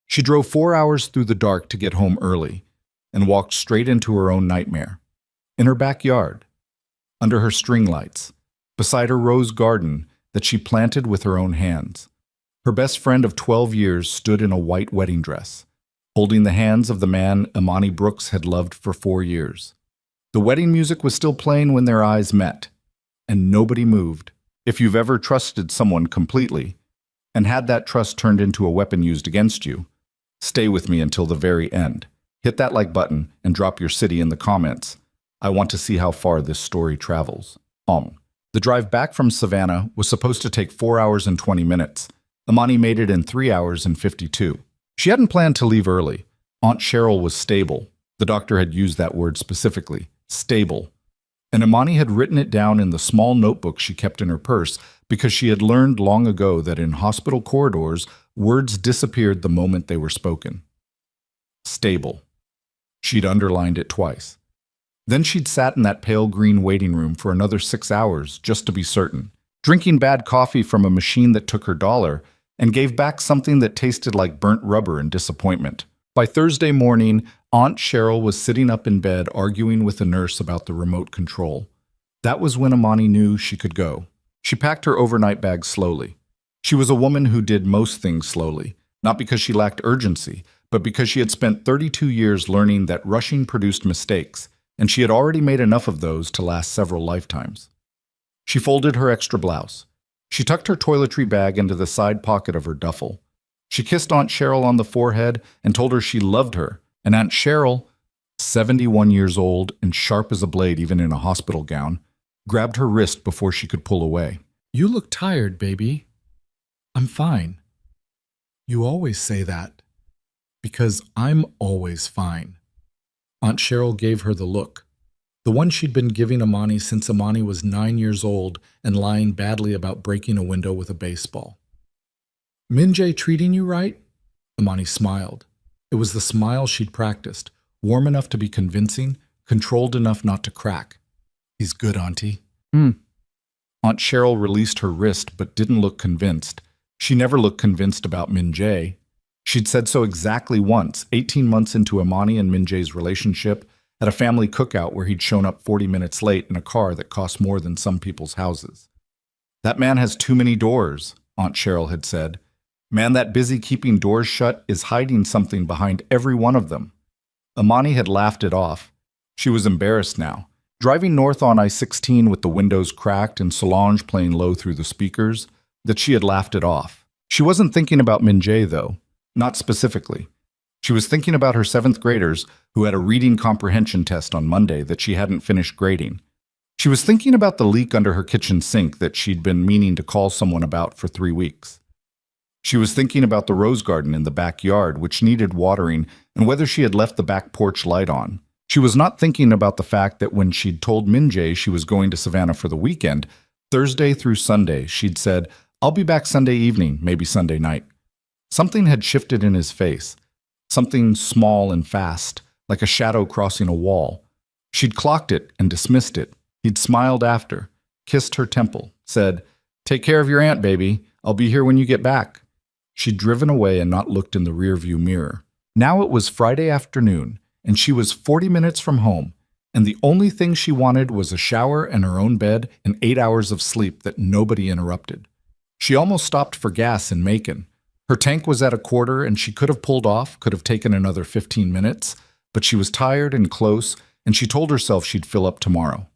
She drove 4 hours through the dark to get home early and walked straight into her own nightmare. In her backyard, under her string lights, beside her rose garden that she planted with her own hands. Her best friend of 12 years stood in a white wedding dress, holding the hands of the man Imani Brooks had loved for 4 years. The wedding music was still playing when their eyes met, and nobody moved. If you've ever trusted someone completely, and had that trust turned into a weapon used against you, stay with me until the very end. Hit that like button and drop your city in the comments. I want to see how far this story travels. The drive back from Savannah was supposed to take 4 hours and 20 minutes. Imani made it in 3 hours and 52. She hadn't planned to leave early. Aunt Cheryl was stable. The doctor had used that word specifically, stable. And Imani had written it down in the small notebook she kept in her purse because she had learned long ago that in hospital corridors, words disappeared the moment they were spoken. Stable. She'd underlined it twice. Then she'd sat in that pale green waiting room for another 6 hours just to be certain, drinking bad coffee from a machine that took her dollar and gave back something that tasted like burnt rubber and disappointment. By Thursday morning, Aunt Cheryl was sitting up in bed arguing with a nurse about the remote control. That was when Imani knew she could go. She packed her overnight bag slowly. She was a woman who did most things slowly, not because she lacked urgency, but because she had spent 32 years learning that rushing produced mistakes, and she had already made enough of those to last several lifetimes. She folded her extra blouse. She tucked her toiletry bag into the side pocket of her duffel. She kissed Aunt Cheryl on the forehead and told her she loved her, and Aunt Cheryl, 71 years old and sharp as a blade even in a hospital gown, grabbed her wrist before she could pull away. "You look tired, baby." "I'm fine." "You always say that." "Because I'm always fine." Aunt Cheryl gave her the look, the one she'd been giving Imani since Imani was 9 years old and lying badly about breaking a window with a baseball. "Minjay treating you right?" Imani smiled. It was the smile she'd practiced, warm enough to be convincing, controlled enough not to crack. "He's good, Auntie." Aunt Cheryl released her wrist but didn't look convinced. She never looked convinced about Minjay. She'd said so exactly once, 18 months into Imani and Minjay's relationship, at a family cookout where he'd shown up 40 minutes late in a car that cost more than some people's houses. "That man has too many doors," Aunt Cheryl had said. "Man that busy keeping doors shut is hiding something behind every one of them." Imani had laughed it off. She was embarrassed now. Driving north on I-16 with the windows cracked and Solange playing low through the speakers, that she had laughed it off. She wasn't thinking about Minjay, though. Not specifically. She was thinking about her 7th graders who had a reading comprehension test on Monday that she hadn't finished grading. She was thinking about the leak under her kitchen sink that she'd been meaning to call someone about for 3 weeks. She was thinking about the rose garden in the backyard, which needed watering, and whether she had left the back porch light on. She was not thinking about the fact that when she'd told Minjay she was going to Savannah for the weekend, Thursday through Sunday, she'd said, "I'll be back Sunday evening, maybe Sunday night." Something had shifted in his face. Something small and fast, like a shadow crossing a wall. She'd clocked it and dismissed it. He'd smiled after, kissed her temple, said, "Take care of your aunt, baby. I'll be here when you get back." She'd driven away and not looked in the rearview mirror. Now it was Friday afternoon, and she was 40 minutes from home, and the only thing she wanted was a shower and her own bed and 8 hours of sleep that nobody interrupted. She almost stopped for gas in Macon. Her tank was at a quarter and she could have pulled off, could have taken another 15 minutes, but she was tired and close, and she told herself she'd fill up tomorrow.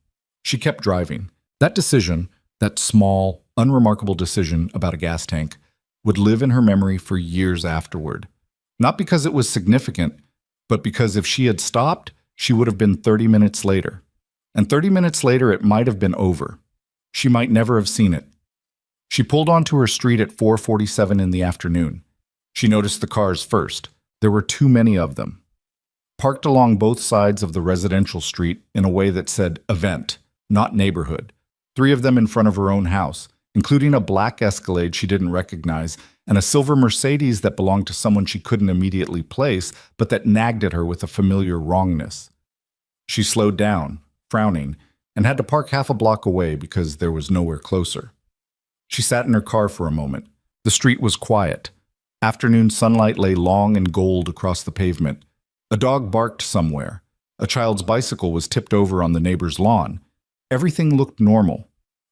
She kept driving. That decision, that small, unremarkable decision about a gas tank, would live in her memory for years afterward. Not because it was significant, but because if she had stopped, she would have been 30 minutes later. And 30 minutes later, it might have been over. She might never have seen it. She pulled onto her street at 4:47 in the afternoon. She noticed the cars first. There were too many of them. Parked along both sides of the residential street in a way that said event, not neighborhood. 3 of them in front of her own house, including a black Escalade she didn't recognize and a silver Mercedes that belonged to someone she couldn't immediately place, but that nagged at her with a familiar wrongness. She slowed down, frowning, and had to park half a block away because there was nowhere closer. She sat in her car for a moment. The street was quiet. Afternoon sunlight lay long and gold across the pavement. A dog barked somewhere. A child's bicycle was tipped over on the neighbor's lawn. Everything looked normal.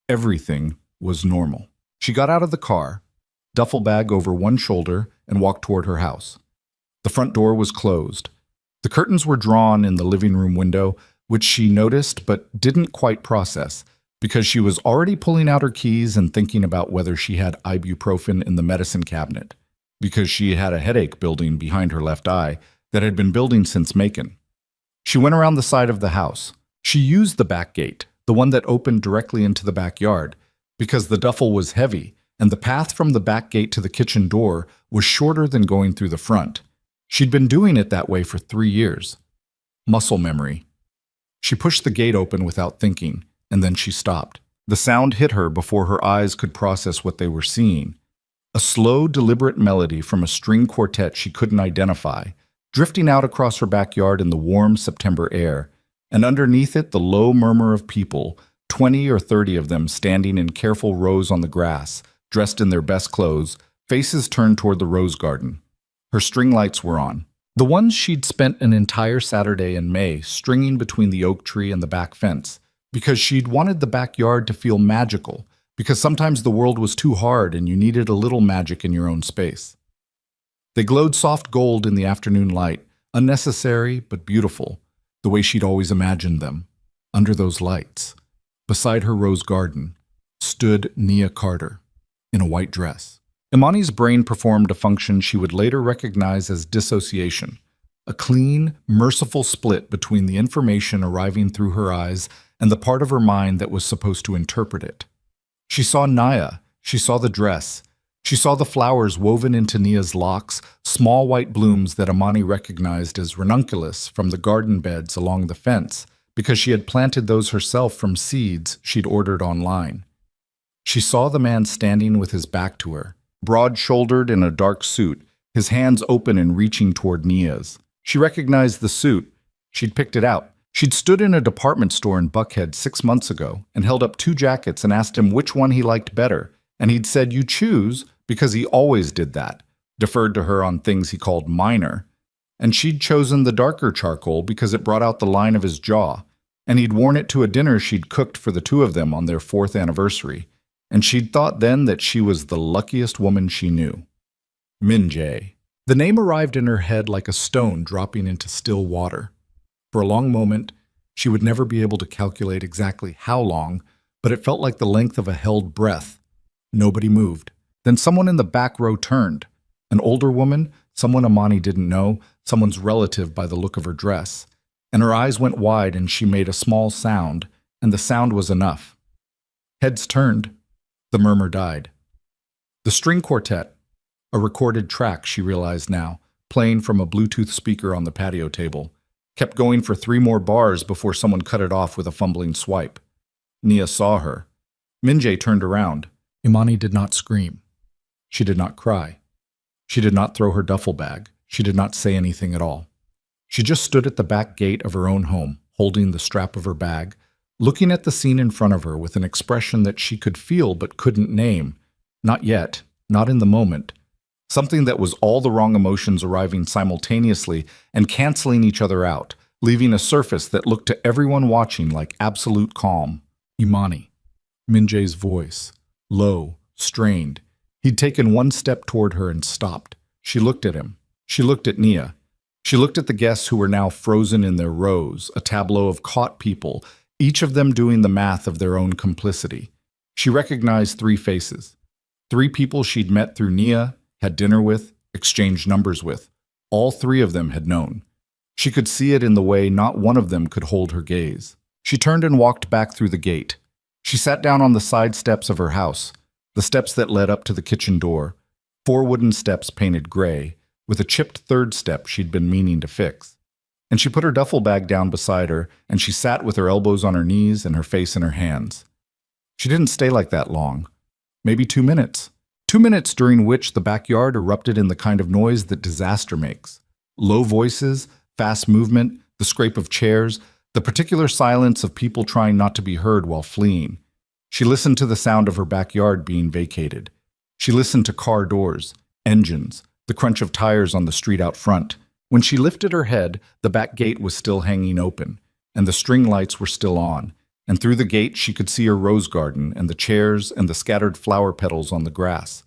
Everything was normal. She got out of the car, duffel bag over one shoulder, and walked toward her house. The front door was closed. The curtains were drawn in the living room window, which she noticed but didn't quite process, because she was already pulling out her keys and thinking about whether she had ibuprofen in the medicine cabinet, because she had a headache building behind her left eye that had been building since Macon. She went around the side of the house. She used the back gate, the one that opened directly into the backyard, because the duffel was heavy and the path from the back gate to the kitchen door was shorter than going through the front. She'd been doing it that way for 3 years. Muscle memory. She pushed the gate open without thinking, and then she stopped. The sound hit her before her eyes could process what they were seeing. A slow, deliberate melody from a string quartet she couldn't identify, drifting out across her backyard in the warm September air, and underneath it the low murmur of people, 20 or 30 of them standing in careful rows on the grass, dressed in their best clothes, faces turned toward the rose garden. Her string lights were on. The ones she'd spent an entire Saturday in May stringing between the oak tree and the back fence, because she'd wanted the backyard to feel magical, because sometimes the world was too hard and you needed a little magic in your own space. They glowed soft gold in the afternoon light, unnecessary but beautiful, the way she'd always imagined them. Under those lights, beside her rose garden, stood Nia Carter, in a white dress. Imani's brain performed a function she would later recognize as dissociation, a clean, merciful split between the information arriving through her eyes and the part of her mind that was supposed to interpret it. She saw Nia, she saw the dress, she saw the flowers woven into Nia's locks, small white blooms that Imani recognized as ranunculus from the garden beds along the fence, because she had planted those herself from seeds she'd ordered online. She saw the man standing with his back to her, broad-shouldered in a dark suit, his hands open and reaching toward Nia's. She recognized the suit. She'd picked it out. She'd stood in a department store in Buckhead 6 months ago and held up 2 jackets and asked him which one he liked better, and he'd said, "You choose," because he always did that, deferred to her on things he called minor, and she'd chosen the darker charcoal because it brought out the line of his jaw, and he'd worn it to a dinner she'd cooked for the 2 of them on their 4th anniversary, and she'd thought then that she was the luckiest woman she knew. Minjae. The name arrived in her head like a stone dropping into still water. For a long moment, she would never be able to calculate exactly how long, but it felt like the length of a held breath. Nobody moved. Then someone in the back row turned. An older woman, someone Imani didn't know, someone's relative by the look of her dress. And her eyes went wide and she made a small sound, and the sound was enough. Heads turned. The murmur died. The string quartet, a recorded track she realized now, playing from a Bluetooth speaker on the patio table, kept going for 3 more bars before someone cut it off with a fumbling swipe. Nia saw her. Minjae turned around. Imani did not scream. She did not cry. She did not throw her duffel bag. She did not say anything at all. She just stood at the back gate of her own home, holding the strap of her bag, looking at the scene in front of her with an expression that she could feel but couldn't name. Not yet, not in the moment. Something that was all the wrong emotions arriving simultaneously and canceling each other out, leaving a surface that looked to everyone watching like absolute calm. Imani. Minjae's voice. Low, strained. He'd taken 1 step toward her and stopped. She looked at him. She looked at Nia. She looked at the guests who were now frozen in their rows, a tableau of caught people, each of them doing the math of their own complicity. She recognized 3 faces. 3 people she'd met through Nia, had dinner with, exchanged numbers with. All 3 of them had known. She could see it in the way not one of them could hold her gaze. She turned and walked back through the gate. She sat down on the side steps of her house, the steps that led up to the kitchen door, 4 wooden steps painted gray, with a chipped 3rd step she'd been meaning to fix. And she put her duffel bag down beside her, and she sat with her elbows on her knees and her face in her hands. She didn't stay like that long. Maybe 2 minutes. 2 minutes during which the backyard erupted in the kind of noise that disaster makes. Low voices, fast movement, the scrape of chairs, the particular silence of people trying not to be heard while fleeing. She listened to the sound of her backyard being vacated. She listened to car doors, engines, the crunch of tires on the street out front. When she lifted her head, the back gate was still hanging open, and the string lights were still on, and through the gate she could see her rose garden and the chairs and the scattered flower petals on the grass.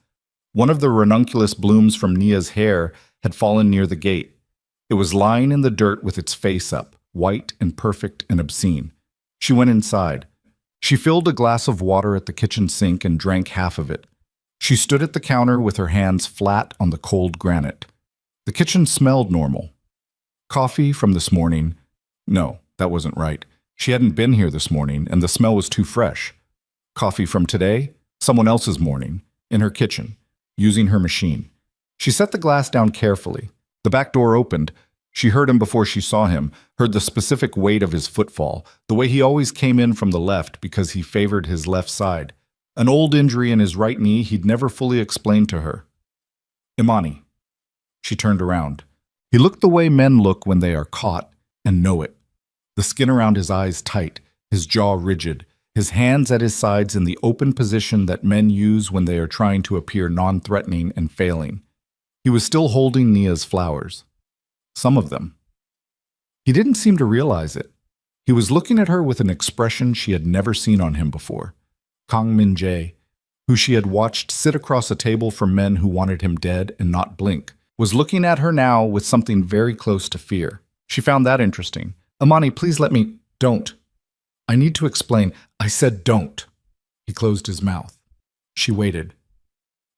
One of the ranunculus blooms from Nia's hair had fallen near the gate. It was lying in the dirt with its face up, white and perfect and obscene. She went inside. She filled a glass of water at the kitchen sink and drank half of it. She stood at the counter with her hands flat on the cold granite. The kitchen smelled normal. Coffee from this morning? No, that wasn't right. She hadn't been here this morning, and the smell was too fresh. Coffee from today? Someone else's morning, in her kitchen, using her machine. She set the glass down carefully. The back door opened. She heard him before she saw him, heard the specific weight of his footfall, the way he always came in from the left because he favored his left side. An old injury in his right knee he'd never fully explained to her. Imani. She turned around. He looked the way men look when they are caught and know it. The skin around his eyes tight, his jaw rigid, his hands at his sides in the open position that men use when they are trying to appear non-threatening and failing. He was still holding Nia's flowers. Some of them. He didn't seem to realize it. He was looking at her with an expression she had never seen on him before. Kang Min-jae, who she had watched sit across a table from men who wanted him dead and not blink, was looking at her now with something very close to fear. She found that interesting. Imani, please let me... Don't. I need to explain. I said don't. He closed his mouth. She waited.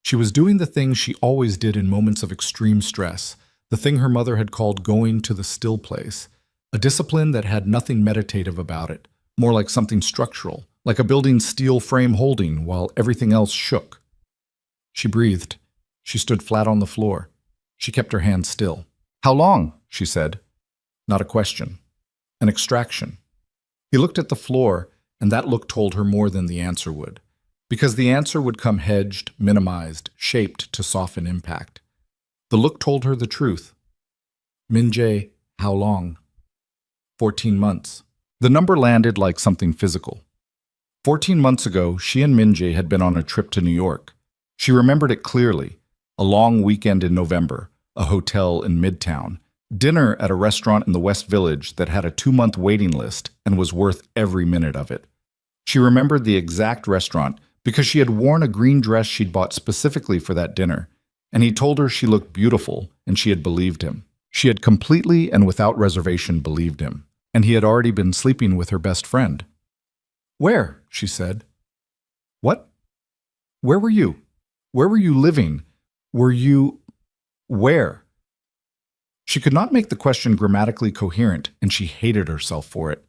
She was doing the thing she always did in moments of extreme stress, the thing her mother had called going to the still place, a discipline that had nothing meditative about it, more like something structural, like a building's steel frame holding while everything else shook. She breathed. She stood flat on the floor. She kept her hands still. How long? She said. Not a question. An extraction. He looked at the floor, and that look told her more than the answer would, because the answer would come hedged, minimized, shaped to soften impact. The look told her the truth. Min-jae, how long? 14 months. The number landed like something physical. 14 months ago, she and Min-jae had been on a trip to New York. She remembered it clearly. A long weekend in November, a hotel in Midtown, dinner at a restaurant in the West Village that had a 2-month waiting list and was worth every minute of it. She remembered the exact restaurant because she had worn a green dress she'd bought specifically for that dinner, and he told her she looked beautiful, and she had believed him. She had completely and without reservation believed him, and he had already been sleeping with her best friend. Where? She said. What? Where were you? Where were you living? Were you... Where? She could not make the question grammatically coherent, and she hated herself for it.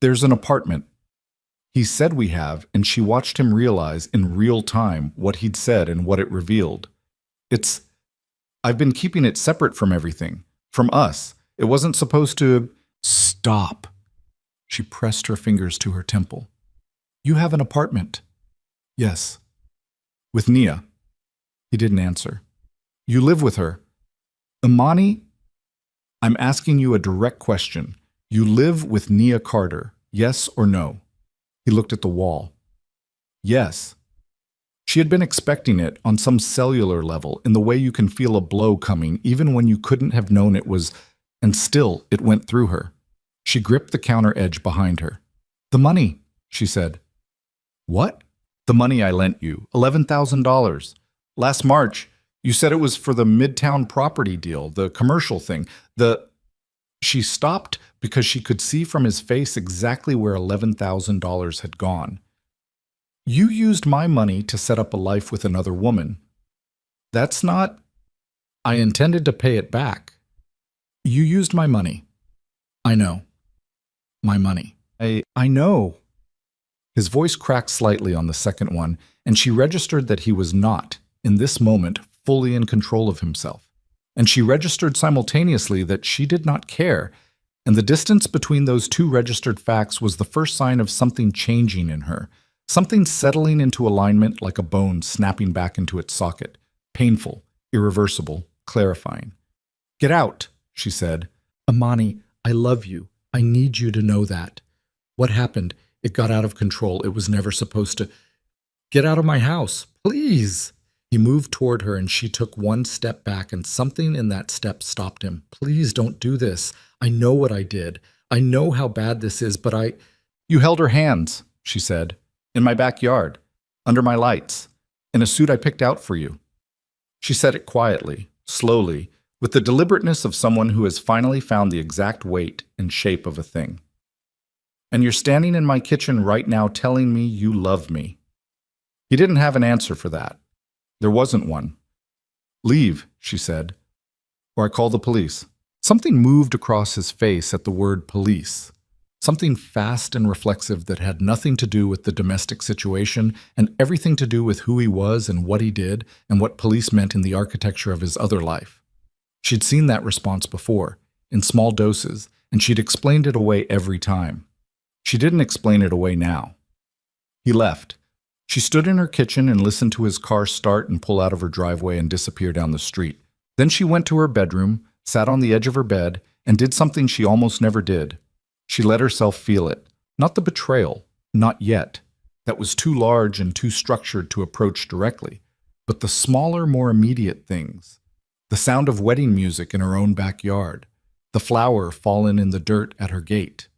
There's an apartment. He said we have, and she watched him realize in real time what he'd said and what it revealed. I've been keeping it separate from everything, from us. It wasn't supposed to... Stop. She pressed her fingers to her temple. You have an apartment. Yes. With Nia. He didn't answer. You live with her. Imani? I'm asking you a direct question. You live with Nia Carter, yes or no? He looked at the wall. Yes. She had been expecting it on some cellular level, in the way you can feel a blow coming even when you couldn't have known it was, and still it went through her. She gripped the counter edge behind her. The money, she said. What? The money I lent you, $11,000. Last March, you said it was for the Midtown property deal, the commercial thing. She stopped because she could see from his face exactly where $11,000 had gone. You used my money to set up a life with another woman. That's not... I intended to pay it back. You used my money. I know. My money. I know. His voice cracked slightly on the second one, and she registered that he was not, in this moment, fully in control of himself. And she registered simultaneously that she did not care, and the distance between those two registered facts was the first sign of something changing in her, something settling into alignment like a bone snapping back into its socket, painful, irreversible, clarifying. Get out, she said. Imani, I love you. I need you to know that. What happened? It got out of control. It was never supposed to. Get out of my house, please. He moved toward her and she took one step back, and something in that step stopped him. "Please don't do this. I know what I did. I know how bad this is, but I—" "You held her hands," she said, "in my backyard, under my lights, in a suit I picked out for you." She said it quietly, slowly, with the deliberateness of someone who has finally found the exact weight and shape of a thing. "And you're standing in my kitchen right now telling me you love me." He didn't have an answer for that. There wasn't one. "Leave," she said, "or I call the police." Something moved across his face at the word police. Something fast and reflexive that had nothing to do with the domestic situation and everything to do with who he was and what he did and what police meant in the architecture of his other life. She'd seen that response before, in small doses, and she'd explained it away every time. She didn't explain it away now. He left. She stood in her kitchen and listened to his car start and pull out of her driveway and disappear down the street. Then she went to her bedroom, sat on the edge of her bed, and did something she almost never did. She let herself feel it. Not the betrayal, not yet. That was too large and too structured to approach directly. But the smaller, more immediate things. The sound of wedding music in her own backyard. The flower fallen in the dirt at her gate.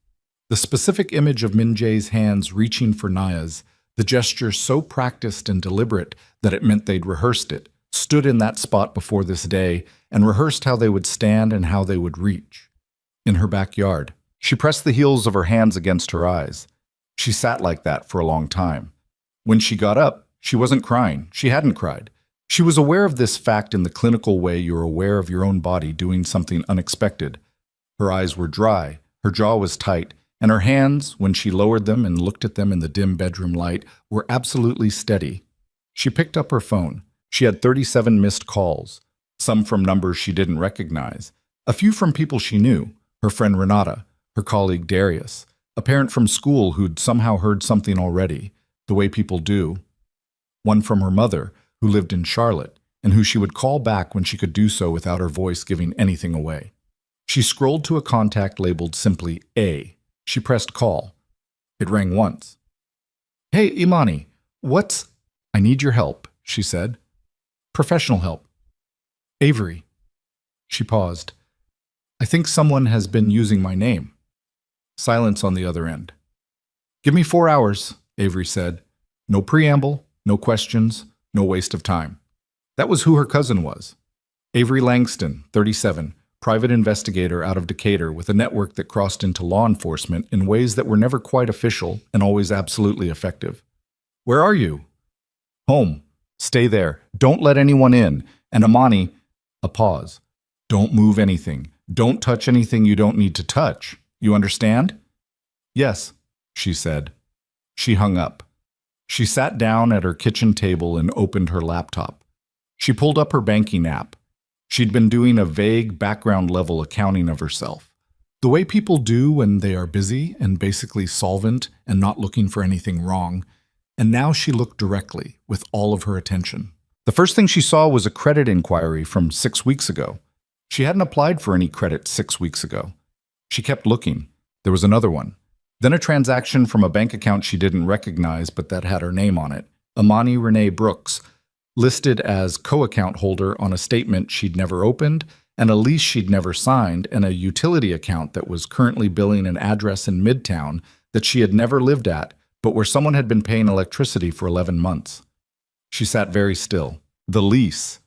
The specific image of Min Jae's hands reaching for Naya's. The gesture so practiced and deliberate that it meant they'd rehearsed it, stood in that spot before this day, and rehearsed how they would stand and how they would reach. In her backyard. She pressed the heels of her hands against her eyes. She sat like that for a long time. When she got up, she wasn't crying. She hadn't cried. She was aware of this fact in the clinical way you're aware of your own body doing something unexpected. Her eyes were dry, her jaw was tight, and her hands, when she lowered them and looked at them in the dim bedroom light, were absolutely steady. She picked up her phone. She had 37 missed calls, some from numbers she didn't recognize, a few from people she knew, her friend Renata, her colleague Darius, a parent from school who'd somehow heard something already, the way people do, one from her mother, who lived in Charlotte, and who she would call back when she could do so without her voice giving anything away. She scrolled to a contact labeled simply A. She pressed call. It rang once. "Hey, Imani, what's—" "I need your help," she said. "Professional help." "Avery." She paused. "I think someone has been using my name." Silence on the other end. "Give me 4 hours," Avery said. No preamble, no questions, no waste of time. That was who her cousin was. Avery Langston, 37, private investigator out of Decatur with a network that crossed into law enforcement in ways that were never quite official and always absolutely effective. "Where are you?" "Home. Stay there. Don't let anyone in. And Imani—" A pause. "Don't move anything. Don't touch anything you don't need to touch. You understand?" "Yes," she said. She hung up. She sat down at her kitchen table and opened her laptop. She pulled up her banking app. She'd been doing a vague background-level accounting of herself, the way people do when they are busy and basically solvent and not looking for anything wrong, and now she looked directly, with all of her attention. The first thing she saw was a credit inquiry from 6 weeks ago. She hadn't applied for any credit 6 weeks ago. She kept looking. There was another one. Then a transaction from a bank account she didn't recognize but that had her name on it, Imani Renee Brooks, listed as co-account holder on a statement she'd never opened, and a lease she'd never signed, and a utility account that was currently billing an address in Midtown that she had never lived at, but where someone had been paying electricity for 11 months. She sat very still. The lease.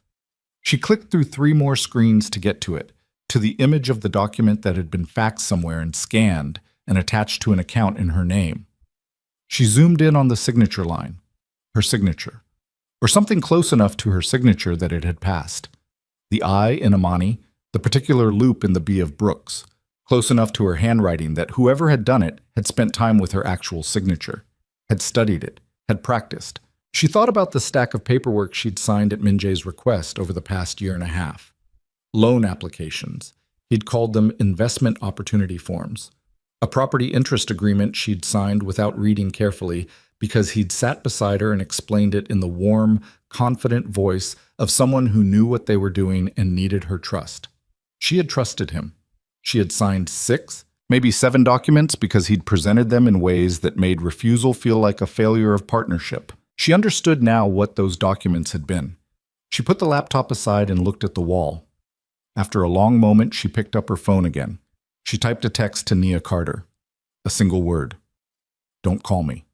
She clicked through 3 more screens to get to it, to the image of the document that had been faxed somewhere and scanned and attached to an account in her name. She zoomed in on the signature line, her signature, or something close enough to her signature that it had passed. The I in Imani, the particular loop in the B of Brooks, close enough to her handwriting that whoever had done it had spent time with her actual signature, had studied it, had practiced. She thought about the stack of paperwork she'd signed at Min Jae's request over the past year and a half. Loan applications. He'd called them investment opportunity forms. A property interest agreement she'd signed without reading carefully because he'd sat beside her and explained it in the warm, confident voice of someone who knew what they were doing and needed her trust. She had trusted him. She had signed 6, maybe 7 documents because he'd presented them in ways that made refusal feel like a failure of partnership. She understood now what those documents had been. She put the laptop aside and looked at the wall. After a long moment, she picked up her phone again. She typed a text to Nia Carter. A single word. Don't call me.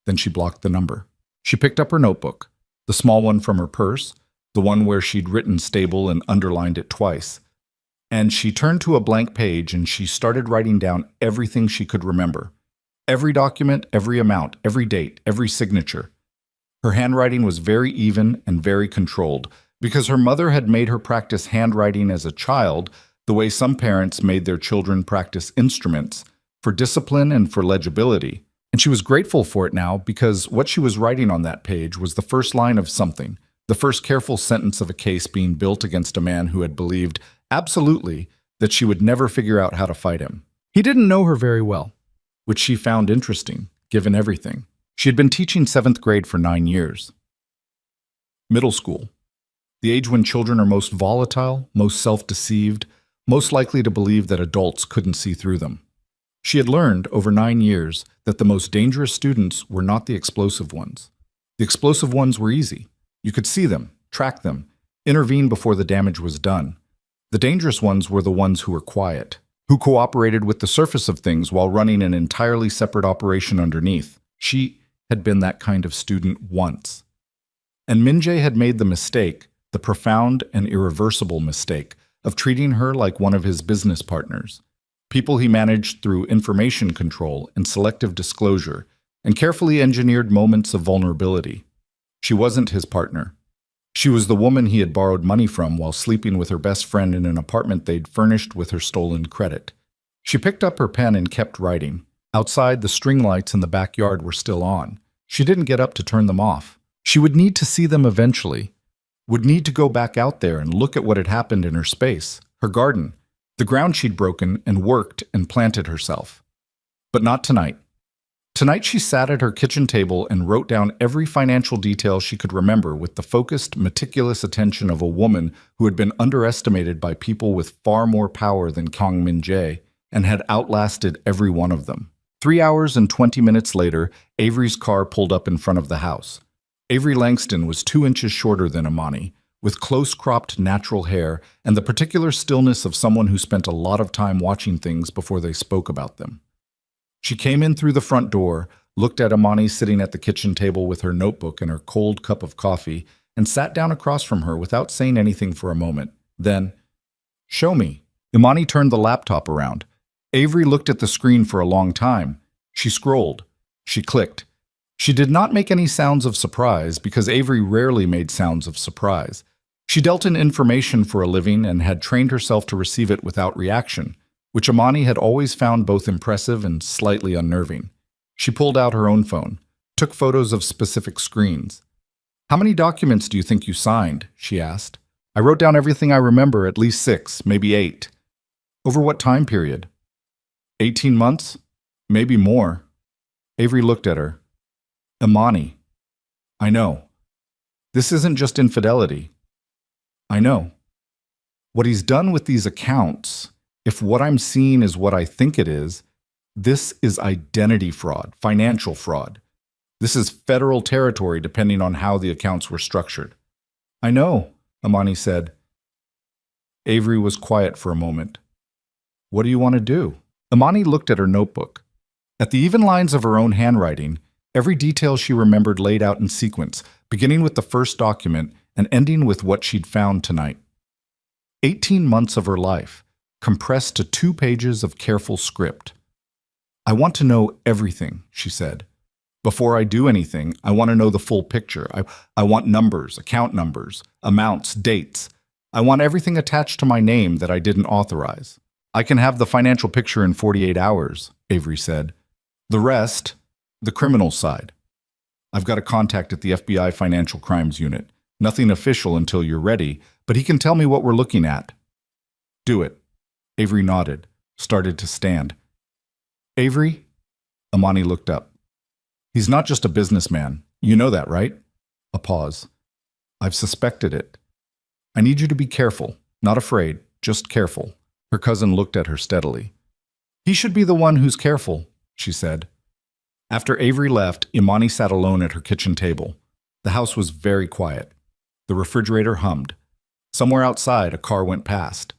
Then she blocked the number. She picked up her notebook, the small one from her purse, the one where she'd written stable and underlined it twice. And she turned to a blank page and she started writing down everything she could remember. Every document, every amount, every date, every signature. Her handwriting was very even and very controlled, because her mother had made her practice handwriting as a child the way some parents made their children practice instruments, for discipline and for legibility. And she was grateful for it now because what she was writing on that page was the first line of something, the first careful sentence of a case being built against a man who had believed, absolutely, that she would never figure out how to fight him. He didn't know her very well, which she found interesting, given everything. She had been teaching 7th grade for 9 years. Middle school, the age when children are most volatile, most self-deceived, most likely to believe that adults couldn't see through them. She had learned over 9 years that the most dangerous students were not the explosive ones. The explosive ones were easy. You could see them, track them, intervene before the damage was done. The dangerous ones were the ones who were quiet, who cooperated with the surface of things while running an entirely separate operation underneath. She had been that kind of student once. And Minjae had made the mistake, the profound and irreversible mistake, of treating her like one of his business partners, people he managed through information control and selective disclosure, and carefully engineered moments of vulnerability. She wasn't his partner. She was the woman he had borrowed money from while sleeping with her best friend in an apartment they'd furnished with her stolen credit. She picked up her pen and kept writing. Outside, the string lights in the backyard were still on. She didn't get up to turn them off. She would need to see them eventually, would need to go back out there and look at what had happened in her space, her garden, the ground she'd broken and worked and planted herself. But not tonight. Tonight she sat at her kitchen table and wrote down every financial detail she could remember with the focused, meticulous attention of a woman who had been underestimated by people with far more power than Kang Min-jae and had outlasted every one of them. 3 hours and 20 minutes later, Avery's car pulled up in front of the house. Avery Langston was 2 inches shorter than Imani, with close-cropped natural hair and the particular stillness of someone who spent a lot of time watching things before they spoke about them. She came in through the front door, looked at Imani sitting at the kitchen table with her notebook and her cold cup of coffee, and sat down across from her without saying anything for a moment. Then, "Show me." Imani turned the laptop around. Avery looked at the screen for a long time. She scrolled. She clicked. She did not make any sounds of surprise because Avery rarely made sounds of surprise. She dealt in information for a living and had trained herself to receive it without reaction, which Imani had always found both impressive and slightly unnerving. She pulled out her own phone, took photos of specific screens. "How many documents do you think you signed?" she asked. "I wrote down everything I remember, at least 6, maybe 8. "Over what time period?" 18 months? Maybe more." Avery looked at her. "Imani, I know. This isn't just infidelity. I know. What he's done with these accounts, if what I'm seeing is what I think it is, this is identity fraud, financial fraud. This is federal territory depending on how the accounts were structured." "I know," Imani said. Avery was quiet for a moment. "What do you want to do?" Imani looked at her notebook. At the even lines of her own handwriting, every detail she remembered laid out in sequence, beginning with the first document and ending with what she'd found tonight. 18 months of her life, compressed to 2 pages of careful script. "I want to know everything," she said. "Before I do anything, I want to know the full picture. I want numbers, account numbers, amounts, dates. I want everything attached to my name that I didn't authorize." "I can have the financial picture in 48 hours, Avery said. "The rest, the criminal side. I've got a contact at the FBI Financial Crimes Unit. Nothing official until you're ready, but he can tell me what we're looking at." "Do it." Avery nodded, started to stand. "Avery?" Imani looked up. "He's not just a businessman. You know that, right?" A pause. "I've suspected it. I need you to be careful, not afraid, just careful." Her cousin looked at her steadily. "He should be the one who's careful," she said. After Avery left, Imani sat alone at her kitchen table. The house was very quiet. The refrigerator hummed. Somewhere outside, a car went past.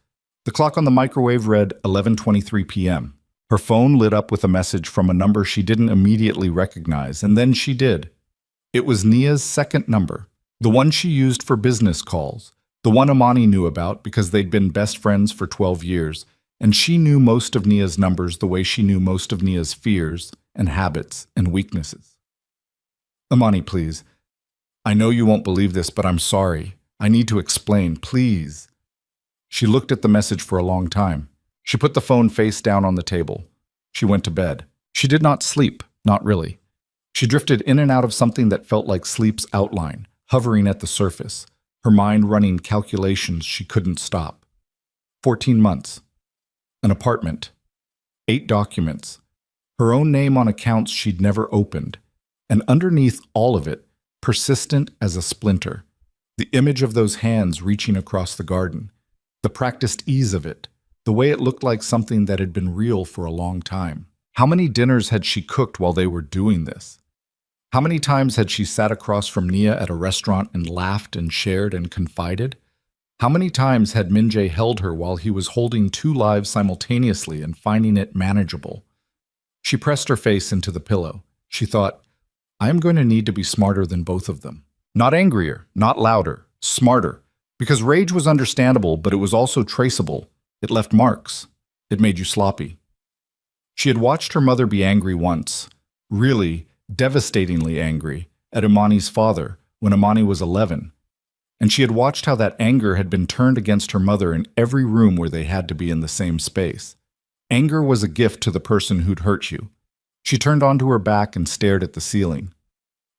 The clock on the microwave read 11:23 p.m. Her phone lit up with a message from a number she didn't immediately recognize, and then she did. It was Nia's second number, the one she used for business calls, the one Amani knew about because they'd been best friends for 12 years, and she knew most of Nia's numbers the way she knew most of Nia's fears and habits and weaknesses. Amani, please. I know you won't believe this, but I'm sorry. I need to explain, please. She looked at the message for a long time. She put the phone face down on the table. She went to bed. She did not sleep, not really. She drifted in and out of something that felt like sleep's outline, hovering at the surface, her mind running calculations she couldn't stop. 14 months. An apartment. 8 documents. Her own name on accounts she'd never opened. And underneath all of it, persistent as a splinter, the image of those hands reaching across the garden, the practiced ease of it, the way it looked like something that had been real for a long time. How many dinners had she cooked while they were doing this? How many times had she sat across from Nia at a restaurant and laughed and shared and confided? How many times had Minjae held her while he was holding 2 lives simultaneously and finding it manageable? She pressed her face into the pillow. She thought, I am going to need to be smarter than both of them. Not angrier, not louder, smarter. Because rage was understandable, but it was also traceable. It left marks. It made you sloppy. She had watched her mother be angry once, really devastatingly angry, at Imani's father when Imani was 11. And she had watched how that anger had been turned against her mother in every room where they had to be in the same space. Anger was a gift to the person who'd hurt you. She turned onto her back and stared at the ceiling.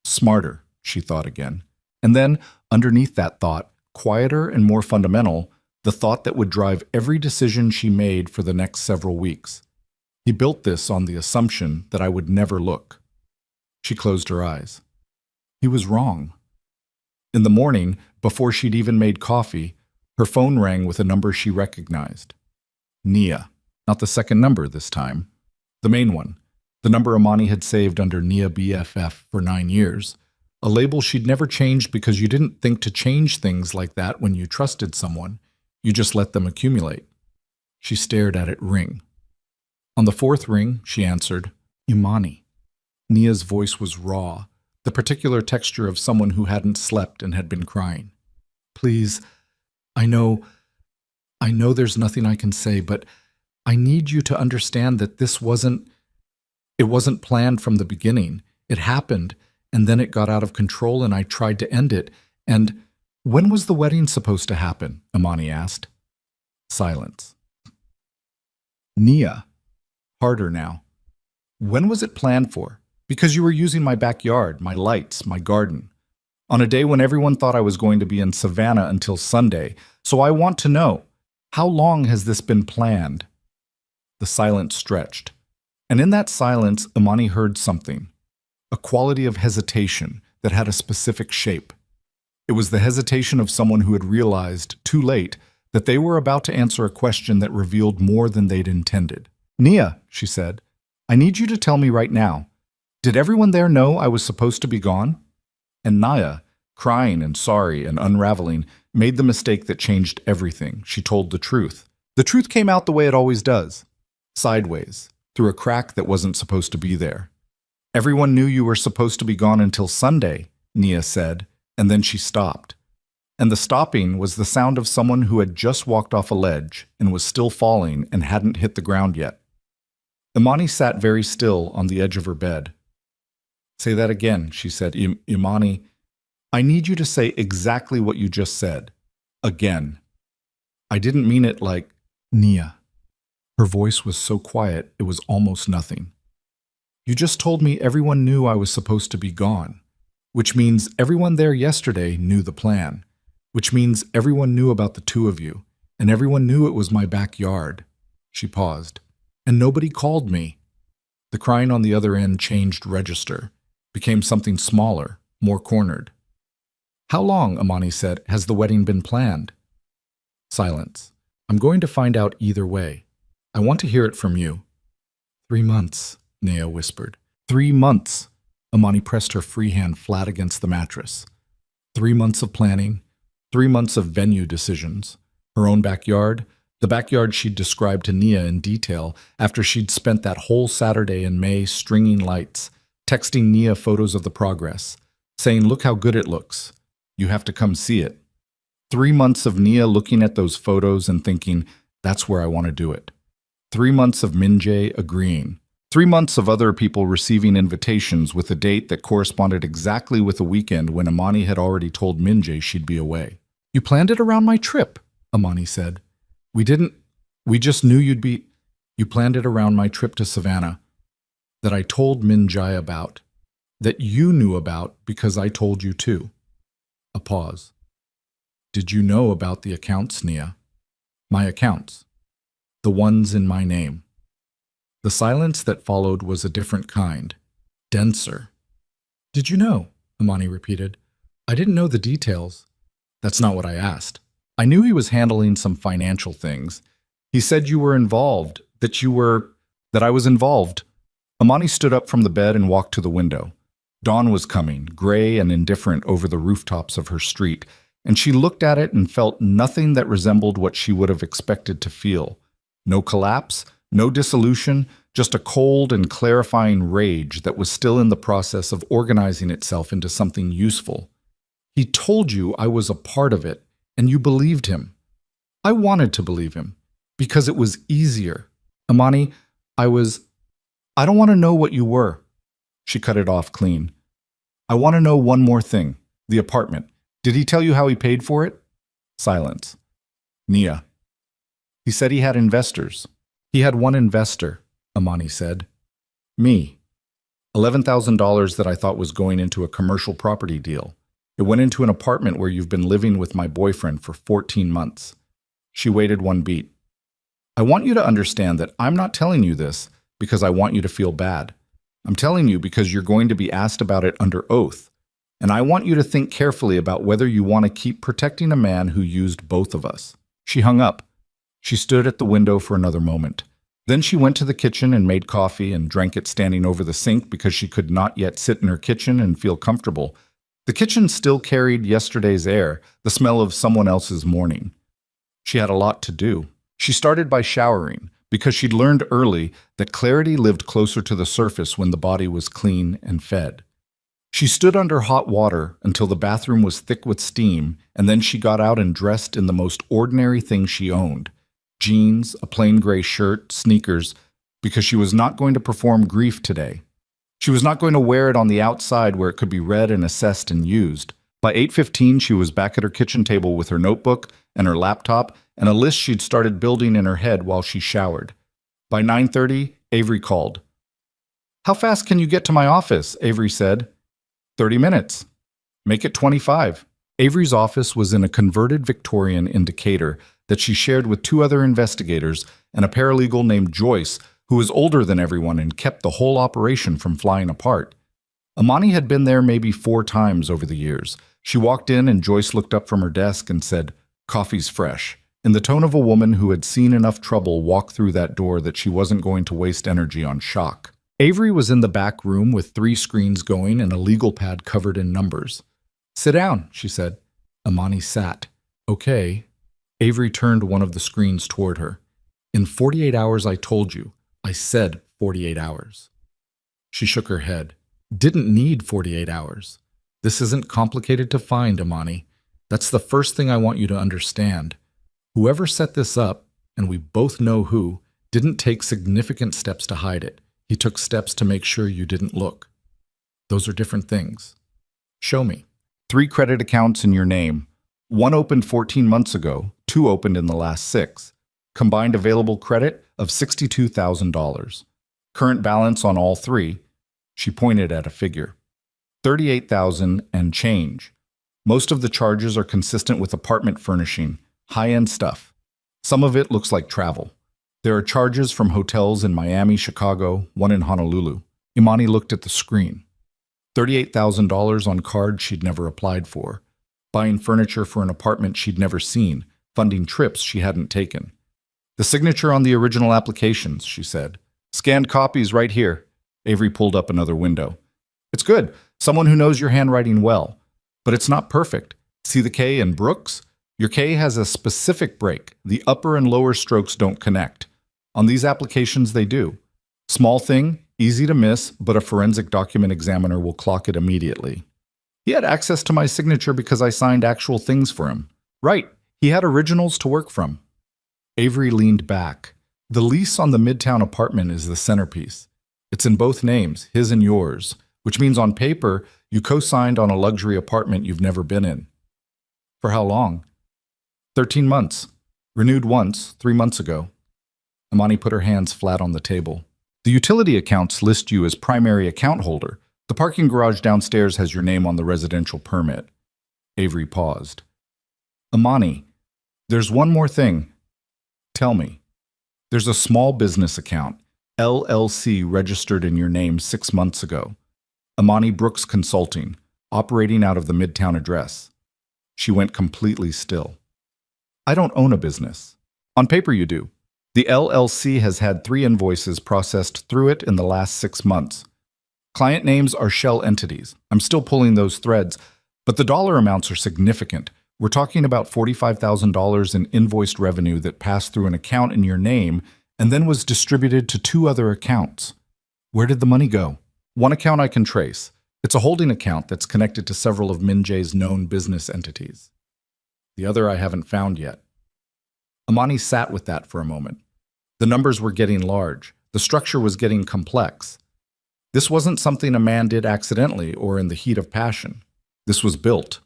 Smarter, she thought again. And then, underneath that thought, quieter and more fundamental, the thought that would drive every decision she made for the next several weeks. He built this on the assumption that I would never look. She closed her eyes. He was wrong. In the morning, before she'd even made coffee, her phone rang with a number she recognized. Nia. Not the second number this time. The main one. The number Amani had saved under Nia BFF for 9 years. A label she'd never changed because you didn't think to change things like that when you trusted someone. You just let them accumulate. She stared at it ring. On the 4th ring, she answered, Imani. Nia's voice was raw, the particular texture of someone who hadn't slept and had been crying. Please, I know there's nothing I can say, but I need you to understand that it wasn't planned from the beginning. It happened, and then it got out of control, and I tried to end it. And when was the wedding supposed to happen? Imani asked. Silence. Nia. Harder now. When was it planned for? Because you were using my backyard, my lights, my garden. On a day when everyone thought I was going to be in Savannah until Sunday. So I want to know, how long has this been planned? The silence stretched. And in that silence, Imani heard something. A quality of hesitation that had a specific shape. It was the hesitation of someone who had realized, too late, that they were about to answer a question that revealed more than they'd intended. Nia, she said, I need you to tell me right now. Did everyone there know I was supposed to be gone? And Nia, crying and sorry and unraveling, made the mistake that changed everything. She told the truth. The truth came out the way it always does. Sideways, through a crack that wasn't supposed to be there. Everyone knew you were supposed to be gone until Sunday, Nia said, and then she stopped. And the stopping was the sound of someone who had just walked off a ledge and was still falling and hadn't hit the ground yet. Imani sat very still on the edge of her bed. Say that again, she said. Imani, I need you to say exactly what you just said. Again. I didn't mean it like Nia. Her voice was so quiet it was almost nothing. You just told me everyone knew I was supposed to be gone, which means everyone there yesterday knew the plan, which means everyone knew about the 2 of you, and everyone knew it was my backyard. She paused. And nobody called me. The crying on the other end changed register, became something smaller, more cornered. How long, Imani said, has the wedding been planned? Silence. I'm going to find out either way. I want to hear it from you. 3 months, Nia whispered. 3 months. Imani pressed her free hand flat against the mattress. 3 months of planning, 3 months of venue decisions. Her own backyard, the backyard she'd described to Nia in detail after she'd spent that whole Saturday in May stringing lights, texting Nia photos of the progress, saying, "Look how good it looks. You have to come see it." 3 months of Nia looking at those photos and thinking, "That's where I want to do it." 3 months of Minjae agreeing. 3 months of other people receiving invitations with a date that corresponded exactly with a weekend when Amani had already told Minjae she'd be away. "You planned it around my trip," Amani said. We just knew you'd be." "You planned it around my trip to Savannah that I told Minjae about, that you knew about because I told you too." A pause. "Did you know about the accounts, Nia?" "My accounts. The ones in my name." The silence that followed was a different kind, denser. "Did you know?" Amani repeated. "I didn't know the details." "That's not what I asked. I knew he was handling some financial things. He said you were involved, that I was involved." Amani stood up from the bed and walked to the window. Dawn was coming, gray and indifferent over the rooftops of her street, and she looked at it and felt nothing that resembled what she would have expected to feel. No collapse, no dissolution, just a cold and clarifying rage that was still in the process of organizing itself into something useful. "He told you I was a part of it, and you believed him." "I wanted to believe him, because it was easier. Amani, I don't want to know what you were." She cut it off clean. "I want to know one more thing. The apartment. Did he tell you how he paid for it?" Silence. "Nia." "He said he had investors." "He had one investor," Amani said. "Me. $11,000 that I thought was going into a commercial property deal. It went into an apartment where you've been living with my boyfriend for 14 months. She waited one beat. "I want you to understand that I'm not telling you this because I want you to feel bad. I'm telling you because you're going to be asked about it under oath. And I want you to think carefully about whether you want to keep protecting a man who used both of us." She hung up. She stood at the window for another moment. Then she went to the kitchen and made coffee and drank it standing over the sink because she could not yet sit in her kitchen and feel comfortable. The kitchen still carried yesterday's air, the smell of someone else's morning. She had a lot to do. She started by showering, because she'd learned early that clarity lived closer to the surface when the body was clean and fed. She stood under hot water until the bathroom was thick with steam, and then she got out and dressed in the most ordinary thing she owned: jeans, a plain gray shirt, sneakers, because she was not going to perform grief today. She was not going to wear it on the outside where it could be read and assessed and used. By 8:15, she was back at her kitchen table with her notebook and her laptop and a list she'd started building in her head while she showered. By 9:30, Avery called. "How fast can you get to my office?" Avery said. 30 minutes. "Make it 25. Avery's office was in a converted Victorian in Decatur that she shared with 2 other investigators and a paralegal named Joyce, who was older than everyone and kept the whole operation from flying apart. Amani had been there maybe 4 times over the years. She walked in and Joyce looked up from her desk and said, "Coffee's fresh," in the tone of a woman who had seen enough trouble walk through that door that she wasn't going to waste energy on shock. Avery was in the back room with 3 screens going and a legal pad covered in numbers. "Sit down," she said. Amani sat. "Okay." Avery turned one of the screens toward her. "In 48 hours I told you. I said 48 hours. She shook her head. "Didn't need 48 hours. This isn't complicated to find, Amani. That's the first thing I want you to understand. Whoever set this up, and we both know who, didn't take significant steps to hide it. He took steps to make sure you didn't look. Those are different things. Show me." 3 credit accounts in your name. 1 opened 14 months ago, 2 opened in the last 6. Combined available credit of $62,000. Current balance on all 3, she pointed at a figure, $38,000 and change. Most of the charges are consistent with apartment furnishing, high-end stuff. Some of it looks like travel. There are charges from hotels in Miami, Chicago, one in Honolulu. Imani looked at the screen. $38,000 on cards she'd never applied for. Buying furniture for an apartment she'd never seen. Funding trips she hadn't taken. "The signature on the original applications," she said. "Scanned copies right here." Avery pulled up another window. "It's good. Someone who knows your handwriting well. But it's not perfect. See the K in Brooks? Your K has a specific break. The upper and lower strokes don't connect. On these applications, they do. Small thing, easy to miss, but a forensic document examiner will clock it immediately. He had access to my signature because I signed actual things for him. Right, he had originals to work from. Avery leaned back. The lease on the Midtown apartment is the centerpiece. It's in both names, his and yours, which means on paper, you co-signed on a luxury apartment you've never been in. For how long? 13 months. Renewed once, 3 months ago. Amani put her hands flat on the table. The utility accounts list you as primary account holder. The parking garage downstairs has your name on the residential permit. Avery paused. Amani, there's one more thing. Tell me. There's a small business account, LLC, registered in your name 6 months ago. Amani Brooks Consulting, operating out of the Midtown address. She went completely still. I don't own a business. On paper you do. The LLC has had 3 invoices processed through it in the last 6 months. Client names are shell entities. I'm still pulling those threads, but the dollar amounts are significant. We're talking about $45,000 in invoiced revenue that passed through an account in your name and then was distributed to 2 other accounts. Where did the money go? One account I can trace. It's a holding account that's connected to several of Min Jae's known business entities. The other I haven't found yet. Amani sat with that for a moment. The numbers were getting large. The structure was getting complex. This wasn't something a man did accidentally or in the heat of passion. This was built.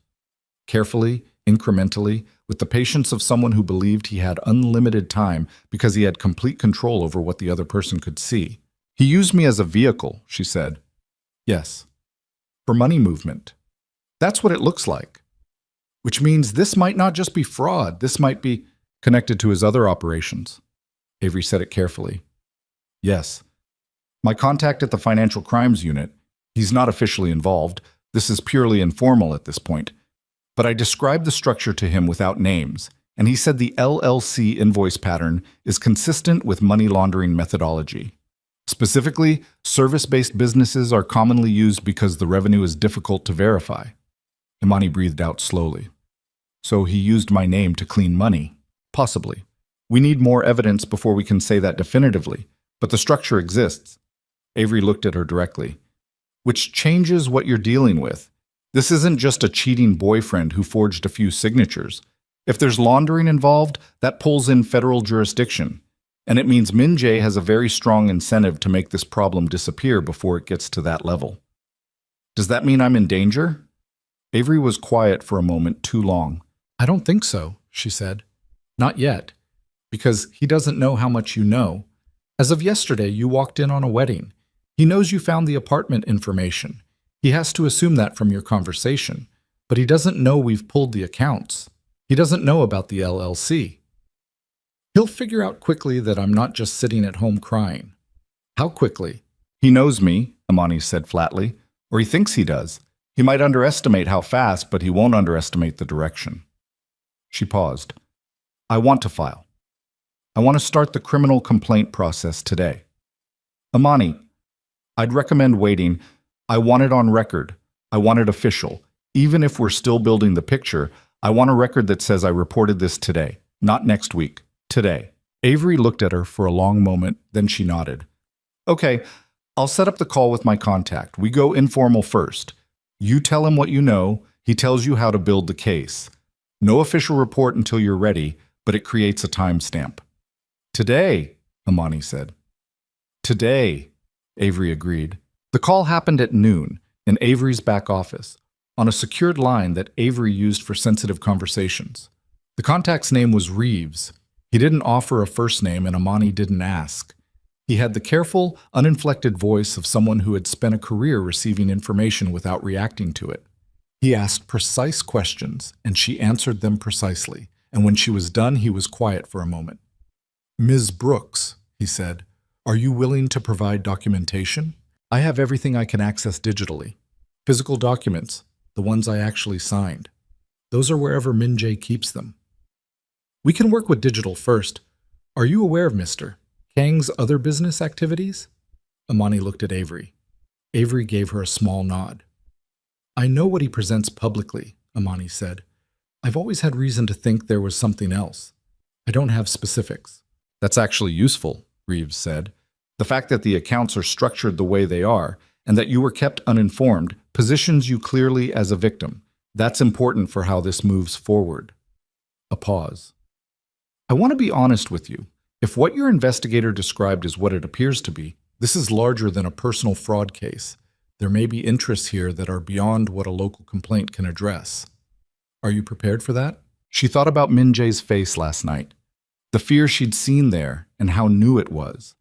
Carefully, incrementally, with the patience of someone who believed he had unlimited time because he had complete control over what the other person could see. He used me as a vehicle, she said. Yes. For money movement. That's what it looks like. Which means this might not just be fraud. This might be connected to his other operations. Avery said it carefully. Yes. My contact at the Financial Crimes Unit, he's not officially involved. This is purely informal at this point. But I described the structure to him without names, and he said the LLC invoice pattern is consistent with money laundering methodology. Specifically, service-based businesses are commonly used because the revenue is difficult to verify. Imani breathed out slowly. So he used my name to clean money? Possibly. We need more evidence before we can say that definitively, but the structure exists. Avery looked at her directly. Which changes what you're dealing with. This isn't just a cheating boyfriend who forged a few signatures. If there's laundering involved, that pulls in federal jurisdiction. And it means Min Jae has a very strong incentive to make this problem disappear before it gets to that level. Does that mean I'm in danger? Avery was quiet for a moment too long. I don't think so, she said. Not yet. Because he doesn't know how much you know. As of yesterday, you walked in on a wedding. He knows you found the apartment information. He has to assume that from your conversation. But he doesn't know we've pulled the accounts. He doesn't know about the LLC. He'll figure out quickly that I'm not just sitting at home crying. How quickly? He knows me, Imani said flatly. Or he thinks he does. He might underestimate how fast, but he won't underestimate the direction. She paused. I want to file. I want to start the criminal complaint process today. Imani, I'd recommend waiting. I want it on record. I want it official. Even if we're still building the picture, I want a record that says I reported this today, not next week, today. Avery looked at her for a long moment, then she nodded. Okay, I'll set up the call with my contact. We go informal first. You tell him what you know. He tells you how to build the case. No official report until you're ready, but it creates a timestamp. Today, Imani said. Today, Avery agreed. The call happened at noon in Avery's back office, on a secured line that Avery used for sensitive conversations. The contact's name was Reeves. He didn't offer a first name and Imani didn't ask. He had the careful, uninflected voice of someone who had spent a career receiving information without reacting to it. He asked precise questions, and she answered them precisely, and when she was done, he was quiet for a moment. Ms. Brooks, he said, are you willing to provide documentation? I have everything I can access digitally. Physical documents, the ones I actually signed. Those are wherever Min Jae keeps them. We can work with digital first. Are you aware of Mr. Kang's other business activities? Imani looked at Avery. Avery gave her a small nod. I know what he presents publicly, Imani said, I've always had reason to think there was something else. I don't have specifics. That's actually useful, Reeves said. The fact that the accounts are structured the way they are and that you were kept uninformed positions you clearly as a victim. That's important for how this moves forward. A pause. I want to be honest with you. If what your investigator described is what it appears to be, this is larger than a personal fraud case. There may be interests here that are beyond what a local complaint can address. Are you prepared for that? She thought about Min Jae's face last night, the fear she'd seen there and how new it was,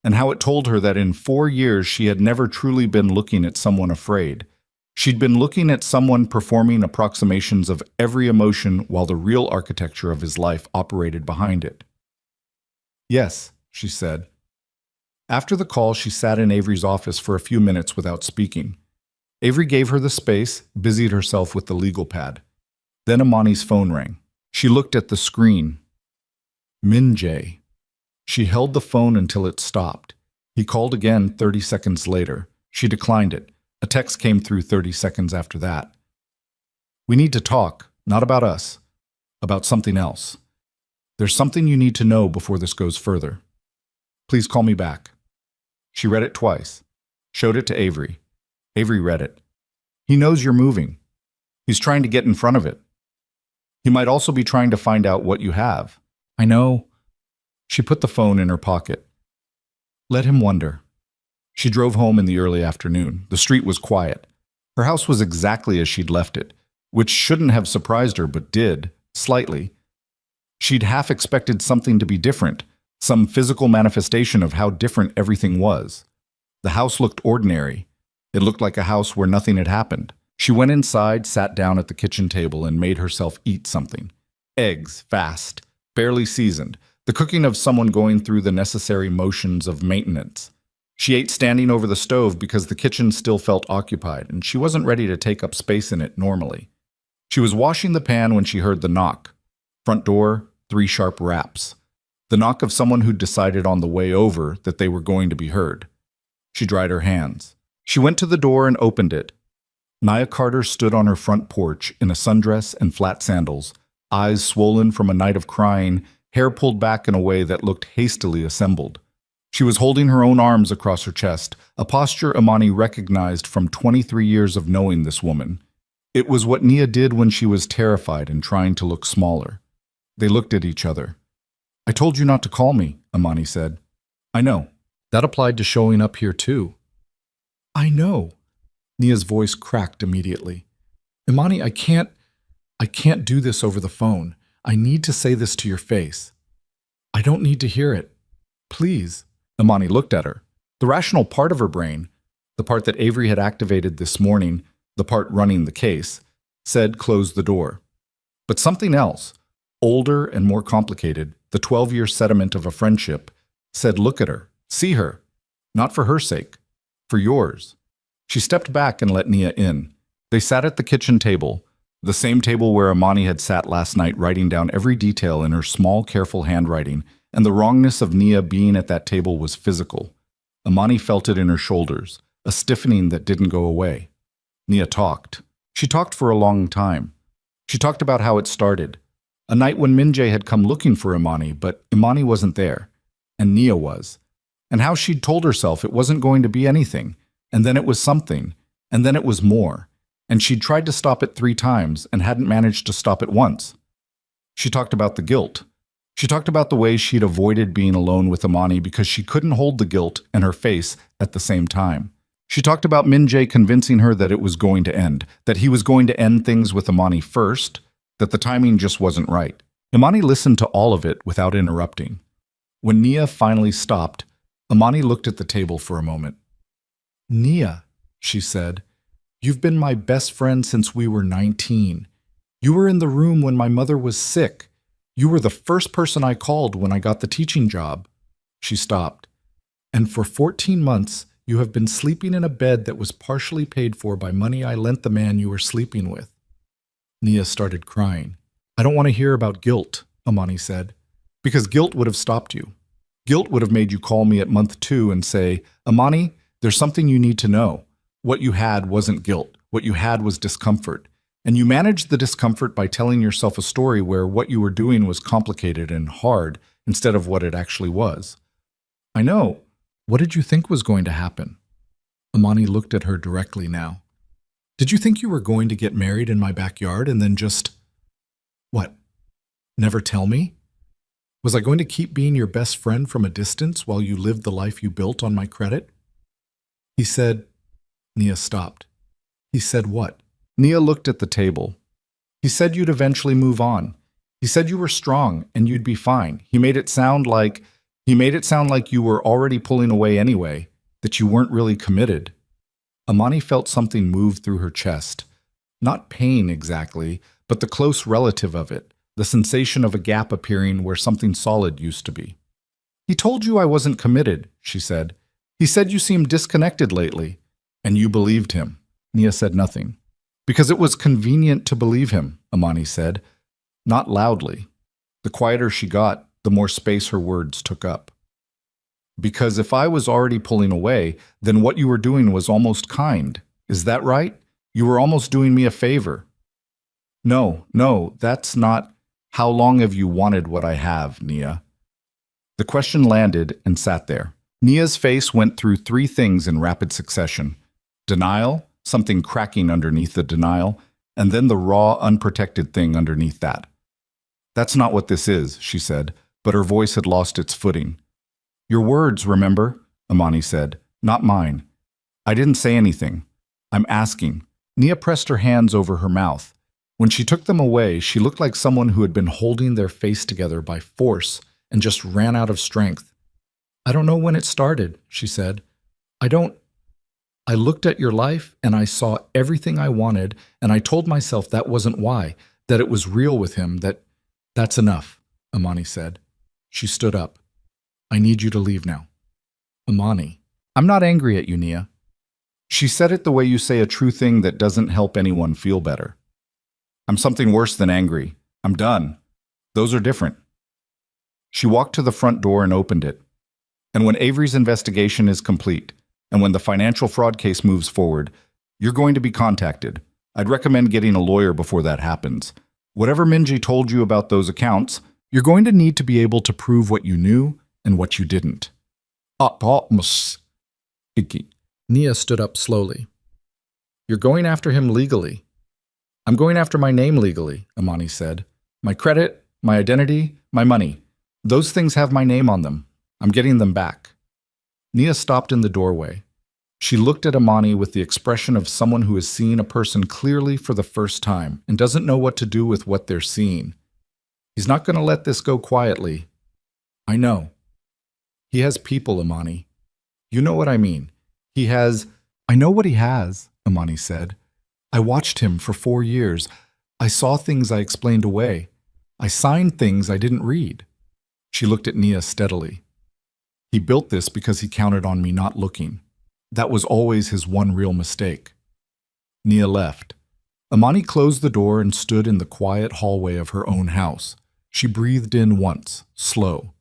and how it told her that in 4 years she had never truly been looking at someone afraid. She'd been looking at someone performing approximations of every emotion while the real architecture of his life operated behind it. Yes, she said. After the call, she sat in Avery's office for a few minutes without speaking. Avery gave her the space, busied herself with the legal pad. Then Amani's phone rang. She looked at the screen. Min Jae. She held the phone until it stopped. He called again 30 seconds later. She declined it. A text came through 30 seconds after that. We need to talk, not about us, about something else. There's something you need to know before this goes further. Please call me back. She read it twice, showed it to Avery. Avery read it. He knows you're moving. He's trying to get in front of it. He might also be trying to find out what you have. I know. She put the phone in her pocket. Let him wonder. She drove home in the early afternoon. The street was quiet. Her house was exactly as she'd left it, which shouldn't have surprised her, but did, slightly. She'd half expected something to be different, some physical manifestation of how different everything was. The house looked ordinary. It looked like a house where nothing had happened. She went inside, sat down at the kitchen table, and made herself eat something. Eggs, fast, barely seasoned, the cooking of someone going through the necessary motions of maintenance. She ate standing over the stove because the kitchen still felt occupied, and she wasn't ready to take up space in it normally. She was washing the pan when she heard the knock. Front door, 3 sharp raps. The knock of someone who'd decided on the way over that they were going to be heard. She dried her hands. She went to the door and opened it. Nia Carter stood on her front porch in a sundress and flat sandals, eyes swollen from a night of crying, hair pulled back in a way that looked hastily assembled. She was holding her own arms across her chest, a posture Amani recognized from 23 years of knowing this woman. It was what Nia did when she was terrified and trying to look smaller. They looked at each other. I told you not to call me, Amani said. I know. That applied to showing up here too. I know. Nia's voice cracked immediately. Imani, I can't do this over the phone. I need to say this to your face. I don't need to hear it. Please. Imani looked at her. The rational part of her brain, the part that Avery had activated this morning, the part running the case, said close the door. But something else, older and more complicated, the 12-year sediment of a friendship, said look at her, see her, not for her sake, for yours. She stepped back and let Nia in. They sat at the kitchen table, the same table where Amani had sat last night writing down every detail in her small, careful handwriting, and the wrongness of Nia being at that table was physical. Amani felt it in her shoulders, a stiffening that didn't go away. Nia talked. She talked for a long time. She talked about how it started. A night when Min Jae had come looking for Imani, but Imani wasn't there, and Nia was. And how she'd told herself it wasn't going to be anything, and then it was something, and then it was more. And she'd tried to stop it 3 times and hadn't managed to stop it once. She talked about the guilt. She talked about the way she'd avoided being alone with Imani because she couldn't hold the guilt and her face at the same time. She talked about Min Jae convincing her that it was going to end, that he was going to end things with Imani first, that the timing just wasn't right. Imani listened to all of it without interrupting. When Nia finally stopped, Imani looked at the table for a moment. Nia, she said, you've been my best friend since we were 19. You were in the room when my mother was sick. You were the first person I called when I got the teaching job. She stopped. And for 14 months, you have been sleeping in a bed that was partially paid for by money I lent the man you were sleeping with. Nia started crying. I don't want to hear about guilt, Imani said, because guilt would have stopped you. Guilt would have made you call me at month 2 and say, Imani, there's something you need to know. What you had wasn't guilt. What you had was discomfort. And you managed the discomfort by telling yourself a story where what you were doing was complicated and hard instead of what it actually was. I know. What did you think was going to happen? Amani looked at her directly now. Did you think you were going to get married in my backyard and then just… What? Never tell me? Was I going to keep being your best friend from a distance while you lived the life you built on my credit? He said… Nia stopped. He said what? Nia looked at the table. He said you'd eventually move on. He said you were strong and you'd be fine. He made it sound like you were already pulling away anyway, that you weren't really committed. Amani felt something move through her chest. Not pain exactly, but the close relative of it, the sensation of a gap appearing where something solid used to be. He told you I wasn't committed, she said. He said you seemed disconnected lately, and you believed him. Nia said nothing. Because it was convenient to believe him, Amani said, not loudly. The quieter she got, the more space her words took up. Because if I was already pulling away, then what you were doing was almost kind. Is that right? You were almost doing me a favor. No, that's not… How long have you wanted what I have, Nia? The question landed and sat there. Nia's face went through three things in rapid succession. Denial, something cracking underneath the denial, and then the raw, unprotected thing underneath that. That's not what this is, she said, but her voice had lost its footing. Your words, remember? Amani said, not mine. I didn't say anything. I'm asking. Nia pressed her hands over her mouth. When she took them away, she looked like someone who had been holding their face together by force and just ran out of strength. I don't know when it started, she said. I looked at your life and I saw everything I wanted, and I told myself that wasn't why, that it was real with him, that's enough, Amani said. She stood up. I need you to leave now. Amani. I'm not angry at you, Nia. She said it the way you say a true thing that doesn't help anyone feel better. I'm something worse than angry. I'm done. Those are different. She walked to the front door and opened it. And when Avery's investigation is complete, and when the financial fraud case moves forward, you're going to be contacted. I'd recommend getting a lawyer before that happens. Whatever Minji told you about those accounts, you're going to need to be able to prove what you knew and what you didn't. Nia stood up slowly. You're going after him legally. I'm going after my name legally, Amani said. My credit, my identity, my money. Those things have my name on them. I'm getting them back. Nia stopped in the doorway. She looked at Amani with the expression of someone who has seen a person clearly for the first time and doesn't know what to do with what they're seeing. He's not going to let this go quietly. I know. He has people, Amani. You know what I mean. I know what he has, Amani said. I watched him for 4 years. I saw things I explained away. I signed things I didn't read. She looked at Nia steadily. He built this because he counted on me not looking. That was always his one real mistake. Nia left. Amani closed the door and stood in the quiet hallway of her own house. She breathed in once, slow.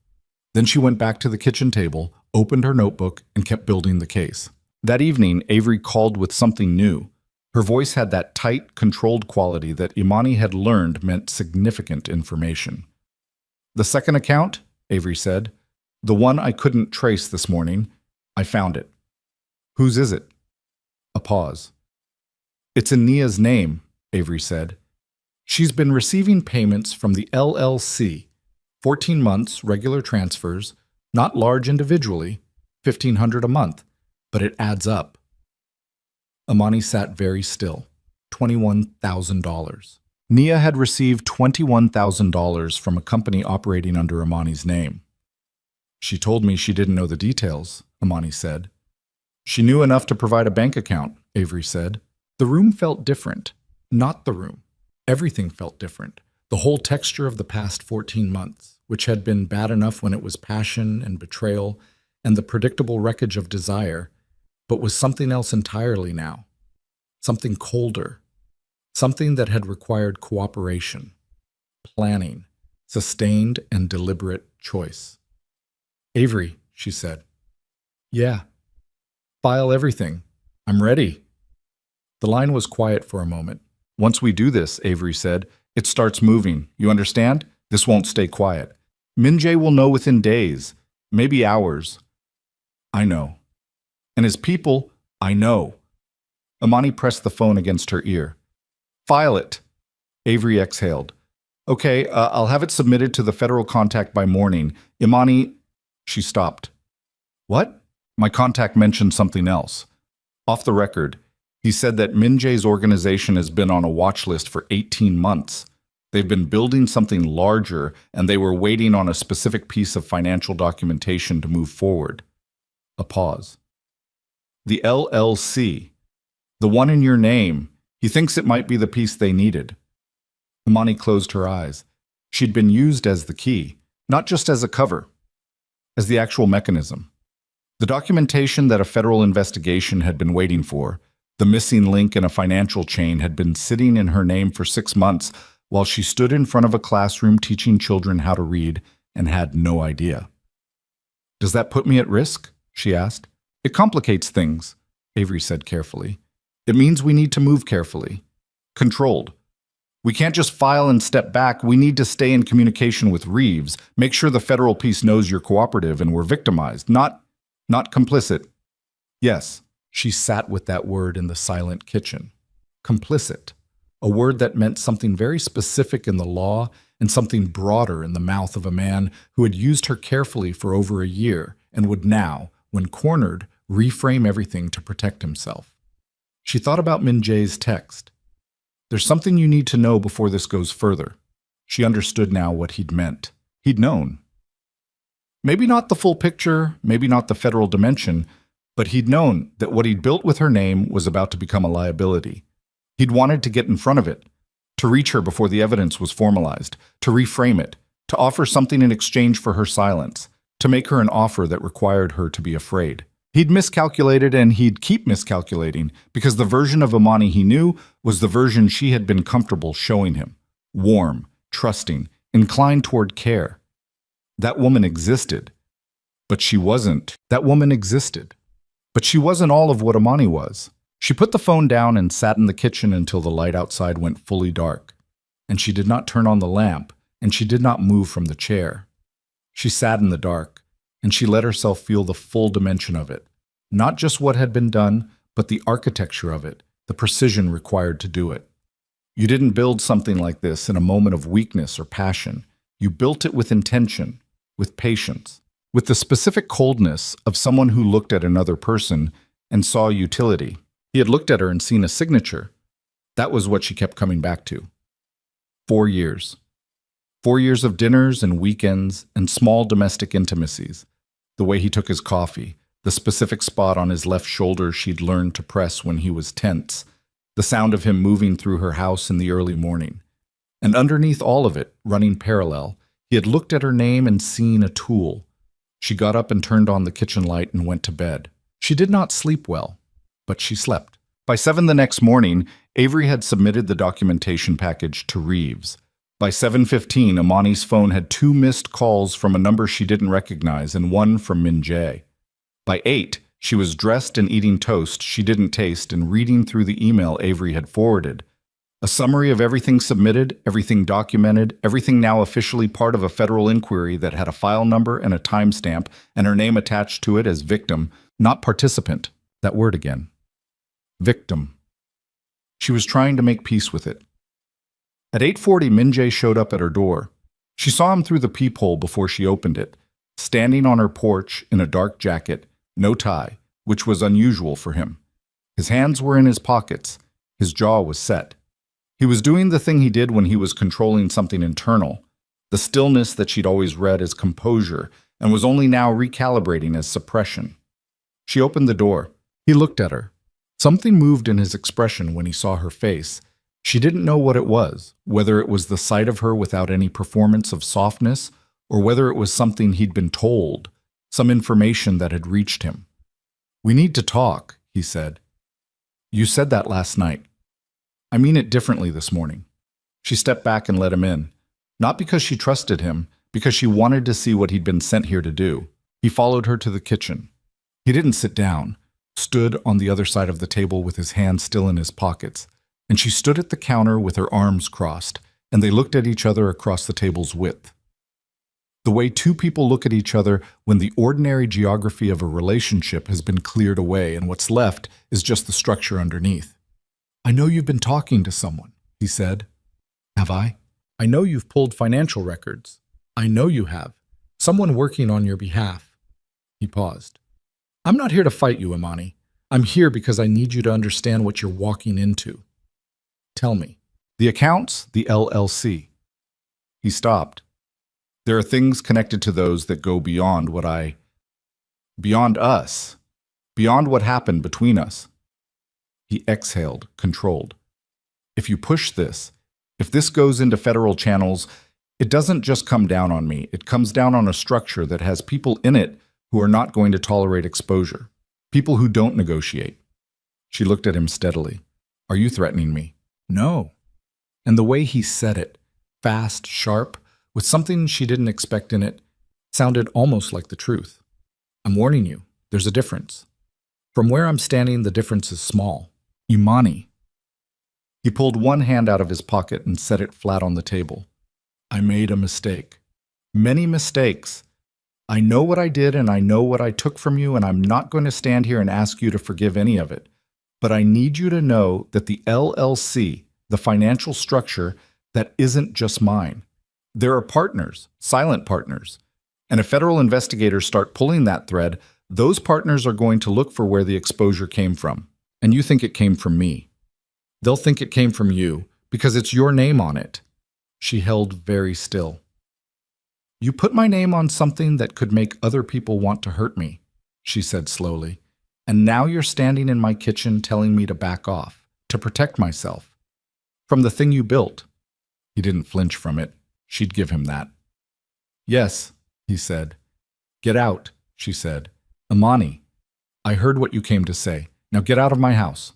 Then she went back to the kitchen table, opened her notebook, and kept building the case. That evening, Avery called with something new. Her voice had that tight, controlled quality that Imani had learned meant significant information. The second account, Avery said, the one I couldn't trace this morning, I found it. Whose is it? A pause. It's in Nia's name, Avery said. She's been receiving payments from the LLC, 14 months, regular transfers, not large individually, $1,500 a month, but it adds up. Amani sat very still. $21,000. Nia had received $21,000 from a company operating under Amani's name. She told me she didn't know the details, Amani said. She knew enough to provide a bank account, Avery said. The room felt different. Not the room. Everything felt different. The whole texture of the past 14 months, which had been bad enough when it was passion and betrayal and the predictable wreckage of desire, but was something else entirely now. Something colder. Something that had required cooperation, planning, sustained and deliberate choice. Avery, she said. Yeah. File everything. I'm ready. The line was quiet for a moment. Once we do this, Avery said, it starts moving. You understand? This won't stay quiet. Min-jae will know within days, maybe hours. I know. And his people, I know. Imani pressed the phone against her ear. File it. Avery exhaled. Okay, I'll have it submitted to the federal contact by morning. Imani... She stopped. What? My contact mentioned something else. Off the record, he said that Min-jae's organization has been on a watch list for 18 months. They've been building something larger, and they were waiting on a specific piece of financial documentation to move forward. A pause. The LLC. The one in your name. He thinks it might be the piece they needed. Imani closed her eyes. She'd been used as the key, not just as a cover, as the actual mechanism. The documentation that a federal investigation had been waiting for, the missing link in a financial chain, had been sitting in her name for 6 months while she stood in front of a classroom teaching children how to read and had no idea. Does that put me at risk? She asked. It complicates things, Avery said carefully. It means we need to move carefully. Controlled. We can't just file and step back. We need to stay in communication with Reeves, make sure the federal piece knows you're cooperative and we're victimized, not complicit. Yes, she sat with that word in the silent kitchen. Complicit. A word that meant something very specific in the law and something broader in the mouth of a man who had used her carefully for over a year and would now, when cornered, reframe everything to protect himself. She thought about Min-jae's text. There's something you need to know before this goes further. She understood now what he'd meant. He'd known. Maybe not the full picture, maybe not the federal dimension, but he'd known that what he'd built with her name was about to become a liability. He'd wanted to get in front of it, to reach her before the evidence was formalized, to reframe it, to offer something in exchange for her silence, to make her an offer that required her to be afraid. He'd miscalculated, and he'd keep miscalculating, because the version of Imani he knew was the version she had been comfortable showing him. Warm, trusting, inclined toward care. That woman existed, but she wasn't. That woman existed, but she wasn't all of what Imani was. She put the phone down and sat in the kitchen until the light outside went fully dark. And she did not turn on the lamp, and she did not move from the chair. She sat in the dark, and she let herself feel the full dimension of it. Not just what had been done, but the architecture of it, the precision required to do it. You didn't build something like this in a moment of weakness or passion. You built it with intention, with patience, with the specific coldness of someone who looked at another person and saw utility. He had looked at her and seen a signature. That was what she kept coming back to. 4 years. 4 years of dinners and weekends and small domestic intimacies. The way he took his coffee, the specific spot on his left shoulder she'd learned to press when he was tense, the sound of him moving through her house in the early morning. And underneath all of it, running parallel, he had looked at her name and seen a tool. She got up and turned on the kitchen light and went to bed. She did not sleep well, but she slept. By 7 the next morning, Avery had submitted the documentation package to Reeves. By 7:15, Imani's phone had 2 missed calls from a number she didn't recognize and 1 from Min-jae. By 8, she was dressed and eating toast she didn't taste and reading through the email Avery had forwarded. A summary of everything submitted, everything documented, everything now officially part of a federal inquiry that had a file number and a timestamp and her name attached to it as victim, not participant. That word again. Victim. She was trying to make peace with it. At 8:40, Min-jae showed up at her door. She saw him through the peephole before she opened it, standing on her porch in a dark jacket, no tie, which was unusual for him. His hands were in his pockets. His jaw was set. He was doing the thing he did when he was controlling something internal, the stillness that she'd always read as composure and was only now recalibrating as suppression. She opened the door. He looked at her. Something moved in his expression when he saw her face. She didn't know what it was, whether it was the sight of her without any performance of softness, or whether it was something he'd been told, some information that had reached him. "We need to talk," he said. "You said that last night. I mean it differently this morning." She stepped back and let him in, not because she trusted him, because she wanted to see what he'd been sent here to do. He followed her to the kitchen. He didn't sit down, stood on the other side of the table with his hands still in his pockets. and she stood at the counter with her arms crossed, and they looked at each other across the table's width. The way two people look at each other when the ordinary geography of a relationship has been cleared away and what's left is just the structure underneath. "I know you've been talking to someone," he said. "Have I? I know you've pulled financial records. I know you have. Someone working on your behalf." He paused. "I'm not here to fight you, Imani. I'm here because I need you to understand what you're walking into. Tell me." "The accounts, the LLC." He stopped. "There are things connected to those that go beyond beyond us, beyond what happened between us." He exhaled, controlled. "If you push this, if this goes into federal channels, it doesn't just come down on me. It comes down on a structure that has people in it who are not going to tolerate exposure, people who don't negotiate." She looked at him steadily. "Are you threatening me?" "No." And the way he said it, fast, sharp, with something she didn't expect in it, sounded almost like the truth. "I'm warning you, there's a difference. From where I'm standing, the difference is small. Imani." He pulled one hand out of his pocket and set it flat on the table. "I made a mistake. Many mistakes. I know what I did and I know what I took from you, and I'm not going to stand here and ask you to forgive any of it. But I need you to know that the LLC, the financial structure, that isn't just mine. There are partners, silent partners. And if federal investigators start pulling that thread, those partners are going to look for where the exposure came from. And you think it came from me. They'll think it came from you because it's your name on it." She held very still. "You put my name on something that could make other people want to hurt me," she said slowly. "And now you're standing in my kitchen telling me to back off, to protect myself. From the thing you built." He didn't flinch from it. She'd give him that. "Yes," he said. "Get out," she said. "Imani, I heard what you came to say. Now get out of my house."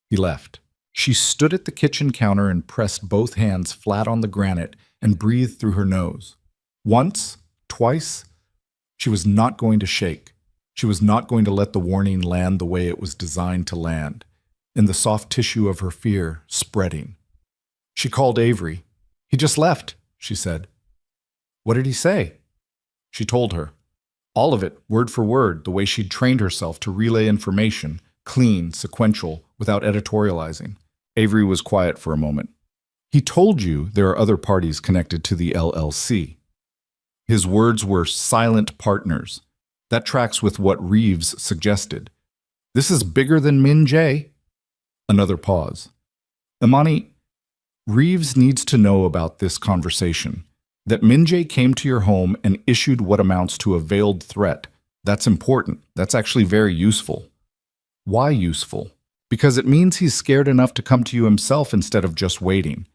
He left. She stood at the kitchen counter and pressed both hands flat on the granite and breathed through her nose. Once, twice, she was not going to shake. She was not going to let the warning land the way it was designed to land, in the soft tissue of her fear spreading. She called Avery. "He just left," she said. "What did he say?" She told her. All of it, word for word, the way she'd trained herself to relay information, clean, sequential, without editorializing. Avery was quiet for a moment. "He told you there are other parties connected to the LLC." His words were silent partners. That tracks with what Reeves suggested. "This is bigger than Min Jae." Another pause. "Imani, Reeves needs to know about this conversation. That Min Jae came to your home and issued what amounts to a veiled threat. That's important. That's actually very useful." "Why useful?" "Because it means he's scared enough to come to you himself instead of just waiting.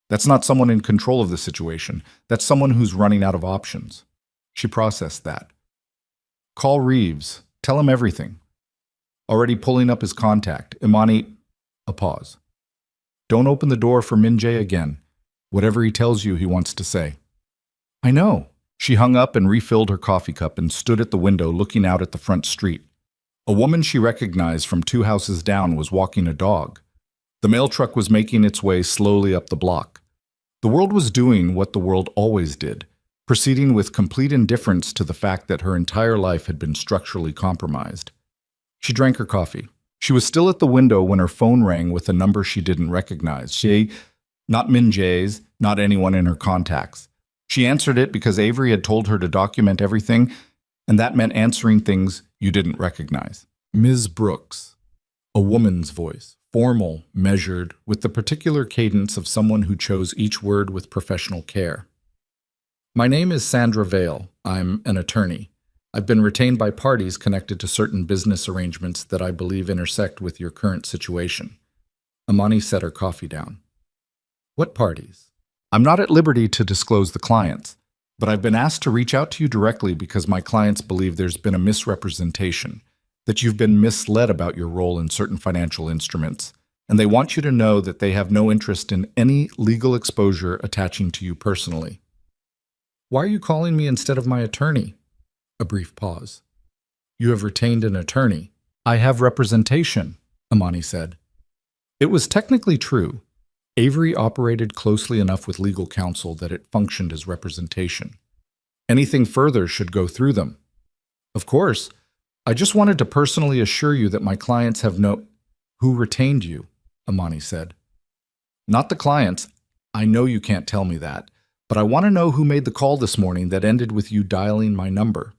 That's not someone in control of the situation. That's someone who's running out of options." She processed that. "Call Reeves. Tell him everything." "Already pulling up his contact. Imani..." A pause. "Don't open the door for Min Jae again. Whatever he tells you he wants to say." "I know." She hung up and refilled her coffee cup and stood at the window looking out at the front street. A woman she recognized from 2 houses down was walking a dog. The mail truck was making its way slowly up the block. The world was doing what the world always did, proceeding with complete indifference to the fact that her entire life had been structurally compromised. She drank her coffee. She was still at the window when her phone rang with a number she didn't recognize. Not Min Jae's, not anyone in her contacts. She answered it because Avery had told her to document everything, and that meant answering things you didn't recognize. "Ms. Brooks." A woman's voice, formal, measured, with the particular cadence of someone who chose each word with professional care. "My name is Sandra Vale. I'm an attorney. I've been retained by parties connected to certain business arrangements that I believe intersect with your current situation." Imani set her coffee down. "What parties?" "I'm not at liberty to disclose the clients, but I've been asked to reach out to you directly because my clients believe there's been a misrepresentation, that you've been misled about your role in certain financial instruments, and they want you to know that they have no interest in any legal exposure attaching to you personally." "Why are you calling me instead of my attorney?" A brief pause. "You have retained an attorney." "I have representation," Imani said. It was technically true. Avery operated closely enough with legal counsel that it functioned as representation. Anything further should go through them. Of course, I just wanted to personally assure you that my clients have no— Who retained you? Amani said. Not the clients. I know you can't tell me that, but I want to know who made the call this morning that ended with you dialing my number.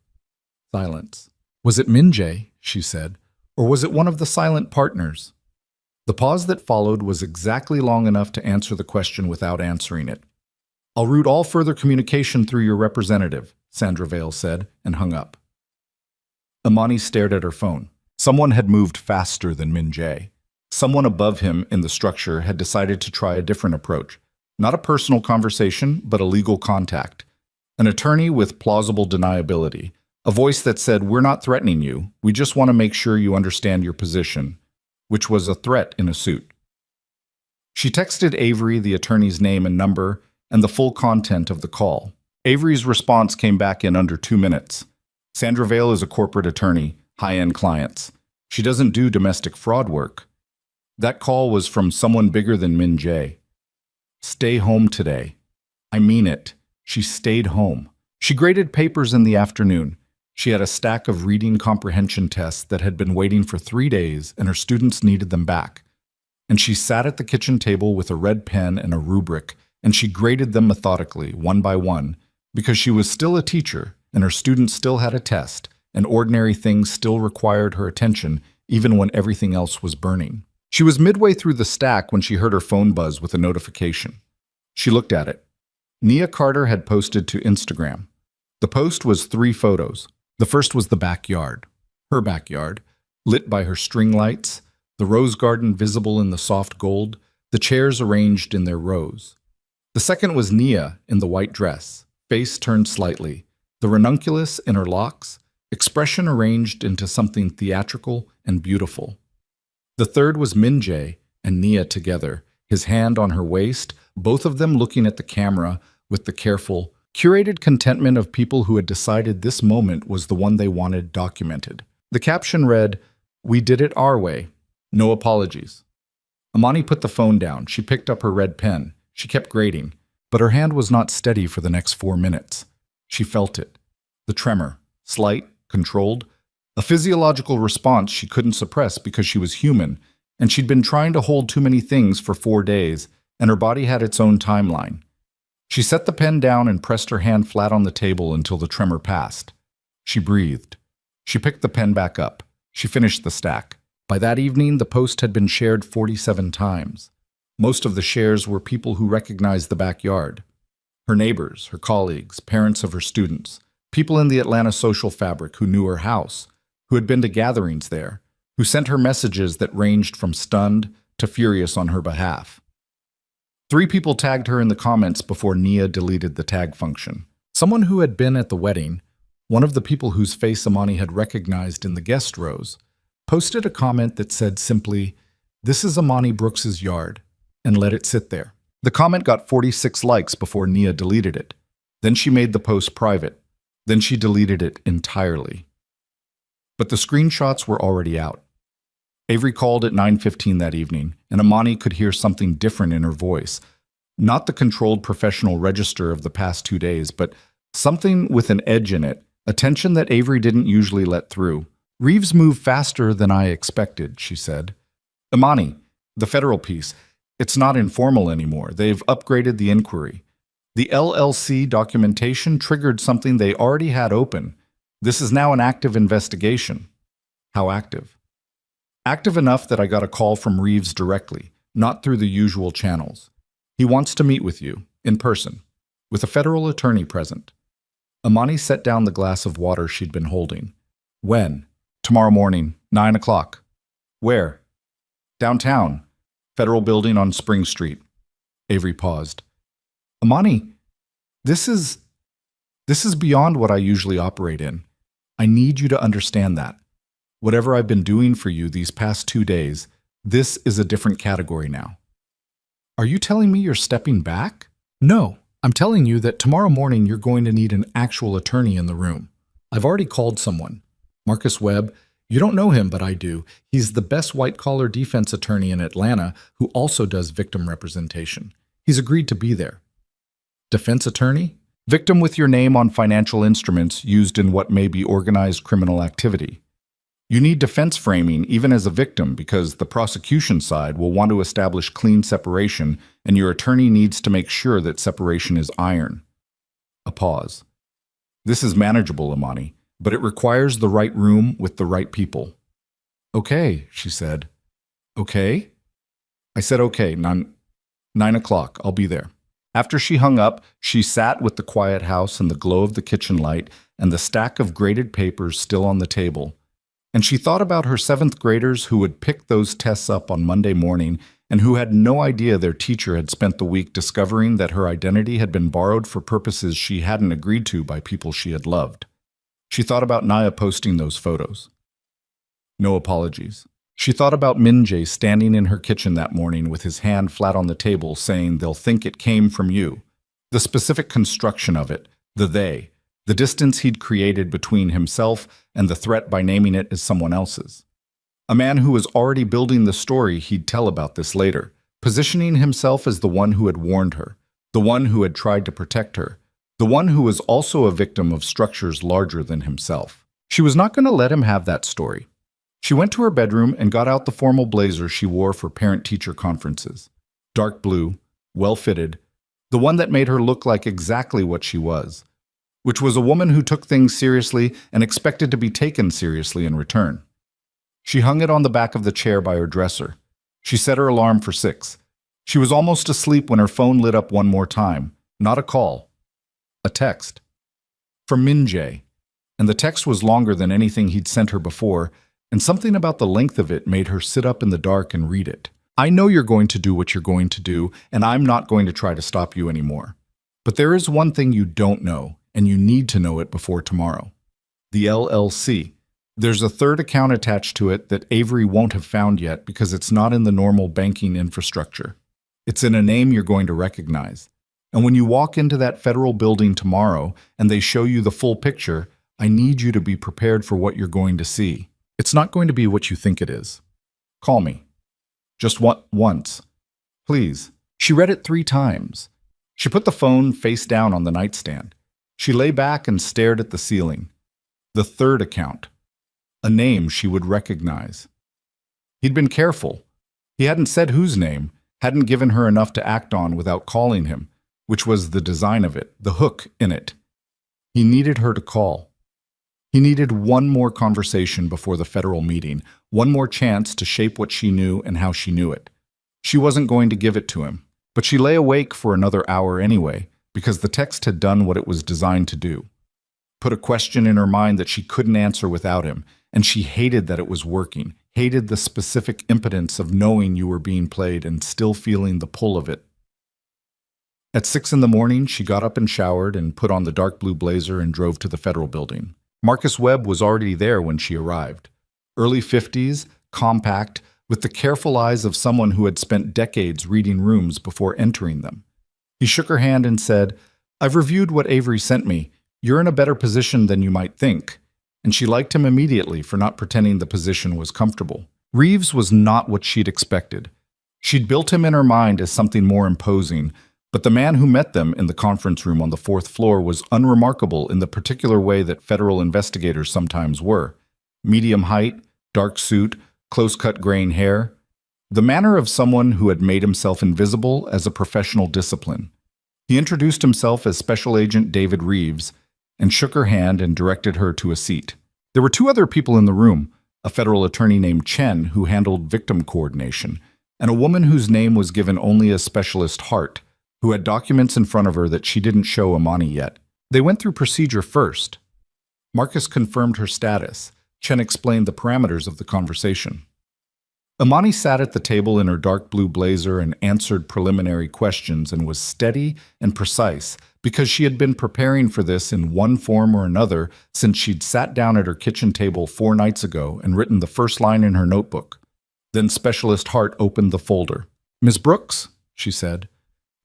Silence. Was it Minjae, she said, or was it one of the silent partners? The pause that followed was exactly long enough to answer the question without answering it. I'll route all further communication through your representative, Sandra Vale said, and hung up. Amani stared at her phone. Someone had moved faster than Minjae. Someone above him in the structure had decided to try a different approach. Not a personal conversation, but a legal contact. An attorney with plausible deniability. A voice that said, "We're not threatening you. We just want to make sure you understand your position," which was a threat in a suit. She texted Avery the attorney's name and number and the full content of the call. Avery's response came back in under 2 minutes. Sandra Vale is a corporate attorney, high-end clients. She doesn't do domestic fraud work. That call was from someone bigger than Minjae. Stay home today. I mean it. She stayed home. She graded papers in the afternoon. She had a stack of reading comprehension tests that had been waiting for 3 days, and her students needed them back. And she sat at the kitchen table with a red pen and a rubric, and she graded them methodically, one by one, because she was still a teacher, and her students still had a test, and ordinary things still required her attention, even when everything else was burning. She was midway through the stack when she heard her phone buzz with a notification. She looked at it. Nia Carter had posted to Instagram. The post was 3 photos. The first was the backyard, her backyard, lit by her string lights, the rose garden visible in the soft gold, the chairs arranged in their rows. The second was Nia in the white dress, face turned slightly, the ranunculus in her locks, expression arranged into something theatrical and beautiful. The third was Minjae and Nia together, his hand on her waist, both of them looking at the camera with the careful, curated contentment of people who had decided this moment was the one they wanted documented. The caption read, "We did it our way. No apologies." Amani put the phone down. She picked up her red pen. She kept grading, but her hand was not steady for the next 4 minutes. She felt it. The tremor, slight, controlled, a physiological response she couldn't suppress because she was human, and she'd been trying to hold too many things for 4 days, and her body had its own timeline. She set the pen down and pressed her hand flat on the table until the tremor passed. She breathed. She picked the pen back up. She finished the stack. By that evening, the post had been shared 47 times. Most of the shares were people who recognized the backyard. Her neighbors, her colleagues, parents of her students, people in the Atlanta social fabric who knew her house, who had been to gatherings there, who sent her messages that ranged from stunned to furious on her behalf. 3 people tagged her in the comments before Nia deleted the tag function. Someone who had been at the wedding, one of the people whose face Amani had recognized in the guest rows, posted a comment that said simply, "This is Amani Brooks's yard," and let it sit there. The comment got 46 likes before Nia deleted it. Then she made the post private. Then she deleted it entirely. But the screenshots were already out. Avery called at 9:15 that evening, and Amani could hear something different in her voice. Not the controlled professional register of the past 2 days, but something with an edge in it, a tension that Avery didn't usually let through. "Reeves moved faster than I expected," she said. "Amani, the federal piece, it's not informal anymore. They've upgraded the inquiry. The LLC documentation triggered something they already had open. This is now an active investigation." "How active?" "Active enough that I got a call from Reeves directly, not through the usual channels. He wants to meet with you, in person, with a federal attorney present." Amani set down the glass of water she'd been holding. "When?" "Tomorrow morning, 9 o'clock. "Where?" "Downtown. Federal building on Spring Street." Avery paused. "Amani, this is beyond what I usually operate in. I need you to understand that. Whatever I've been doing for you these past 2 days, this is a different category now." "Are you telling me you're stepping back?" "No, I'm telling you that tomorrow morning you're going to need an actual attorney in the room. I've already called someone. Marcus Webb, You don't know him, but I do. He's the best white-collar defense attorney in Atlanta who also does victim representation. He's agreed to be there. Defense attorney? Victim with your name on financial instruments used in what may be organized criminal activity. You need defense framing even as a victim because the prosecution side will want to establish clean separation and your attorney needs to make sure that separation is iron. A pause. This is manageable, Imani, but it requires the right room with the right people. Okay, she said. Okay? I said okay, 9 o'clock, I'll be there. After she hung up, she sat with the quiet house and the glow of the kitchen light and the stack of graded papers still on the table. And she thought about her 7th graders who would pick those tests up on Monday morning and who had no idea their teacher had spent the week discovering that her identity had been borrowed for purposes she hadn't agreed to by people she had loved. She thought about Naya posting those photos. No apologies. She thought about Minjae standing in her kitchen that morning with his hand flat on the table saying they'll think it came from you. The specific construction of it, the they, the distance he'd created between himself and the threat by naming it as someone else's. A man who was already building the story he'd tell about this later, positioning himself as the one who had warned her, the one who had tried to protect her, the one who was also a victim of structures larger than himself. She was not going to let him have that story. She went to her bedroom and got out the formal blazer she wore for parent-teacher conferences. Dark blue, well-fitted, the one that made her look like exactly what she was, which was a woman who took things seriously and expected to be taken seriously in return. She hung it on the back of the chair by her dresser. She set her alarm for 6. She was almost asleep when her phone lit up one more time. Not a call. A text. From Minjae. And the text was longer than anything he'd sent her before, and something about the length of it made her sit up in the dark and read it. I know you're going to do what you're going to do, and I'm not going to try to stop you anymore. But there is one thing you don't know, and you need to know it before tomorrow. The LLC. There's a 3rd account attached to it that Avery won't have found yet because it's not in the normal banking infrastructure. It's in a name you're going to recognize. And when you walk into that federal building tomorrow and they show you the full picture, I need you to be prepared for what you're going to see. It's not going to be what you think it is. Call me. Just once. Please. She read it 3 times. She put the phone face down on the nightstand. She lay back and stared at the ceiling. The 3rd account. A name she would recognize. He'd been careful. He hadn't said whose name, hadn't given her enough to act on without calling him, which was the design of it, the hook in it. He needed her to call. He needed one more conversation before the federal meeting, one more chance to shape what she knew and how she knew it. She wasn't going to give it to him, but she lay awake for another hour anyway, because the text had done what it was designed to do. Put a question in her mind that she couldn't answer without him, and she hated that it was working, hated the specific impotence of knowing you were being played and still feeling the pull of it. At 6 in the morning, she got up and showered and put on the dark blue blazer and drove to the federal building. Marcus Webb was already there when she arrived. Early 50s, compact, with the careful eyes of someone who had spent decades reading rooms before entering them. He shook her hand and said, "I've reviewed what Avery sent me. You're in a better position than you might think." And she liked him immediately for not pretending the position was comfortable. Reeves was not what she'd expected. She'd built him in her mind as something more imposing, but the man who met them in the conference room on the 4th floor was unremarkable in the particular way that federal investigators sometimes were. Medium height, dark suit, close-cut graying hair. The manner of someone who had made himself invisible as a professional discipline. He introduced himself as Special Agent David Reeves and shook her hand and directed her to a seat. There were 2 other people in the room, a federal attorney named Chen who handled victim coordination, and a woman whose name was given only as Specialist Hart, who had documents in front of her that she didn't show Imani yet. They went through procedure first. Marcus confirmed her status. Chen explained the parameters of the conversation. Imani sat at the table in her dark blue blazer and answered preliminary questions and was steady and precise because she had been preparing for this in one form or another since she'd sat down at her kitchen table 4 nights ago and written the first line in her notebook. Then Specialist Hart opened the folder. "Ms. Brooks," she said,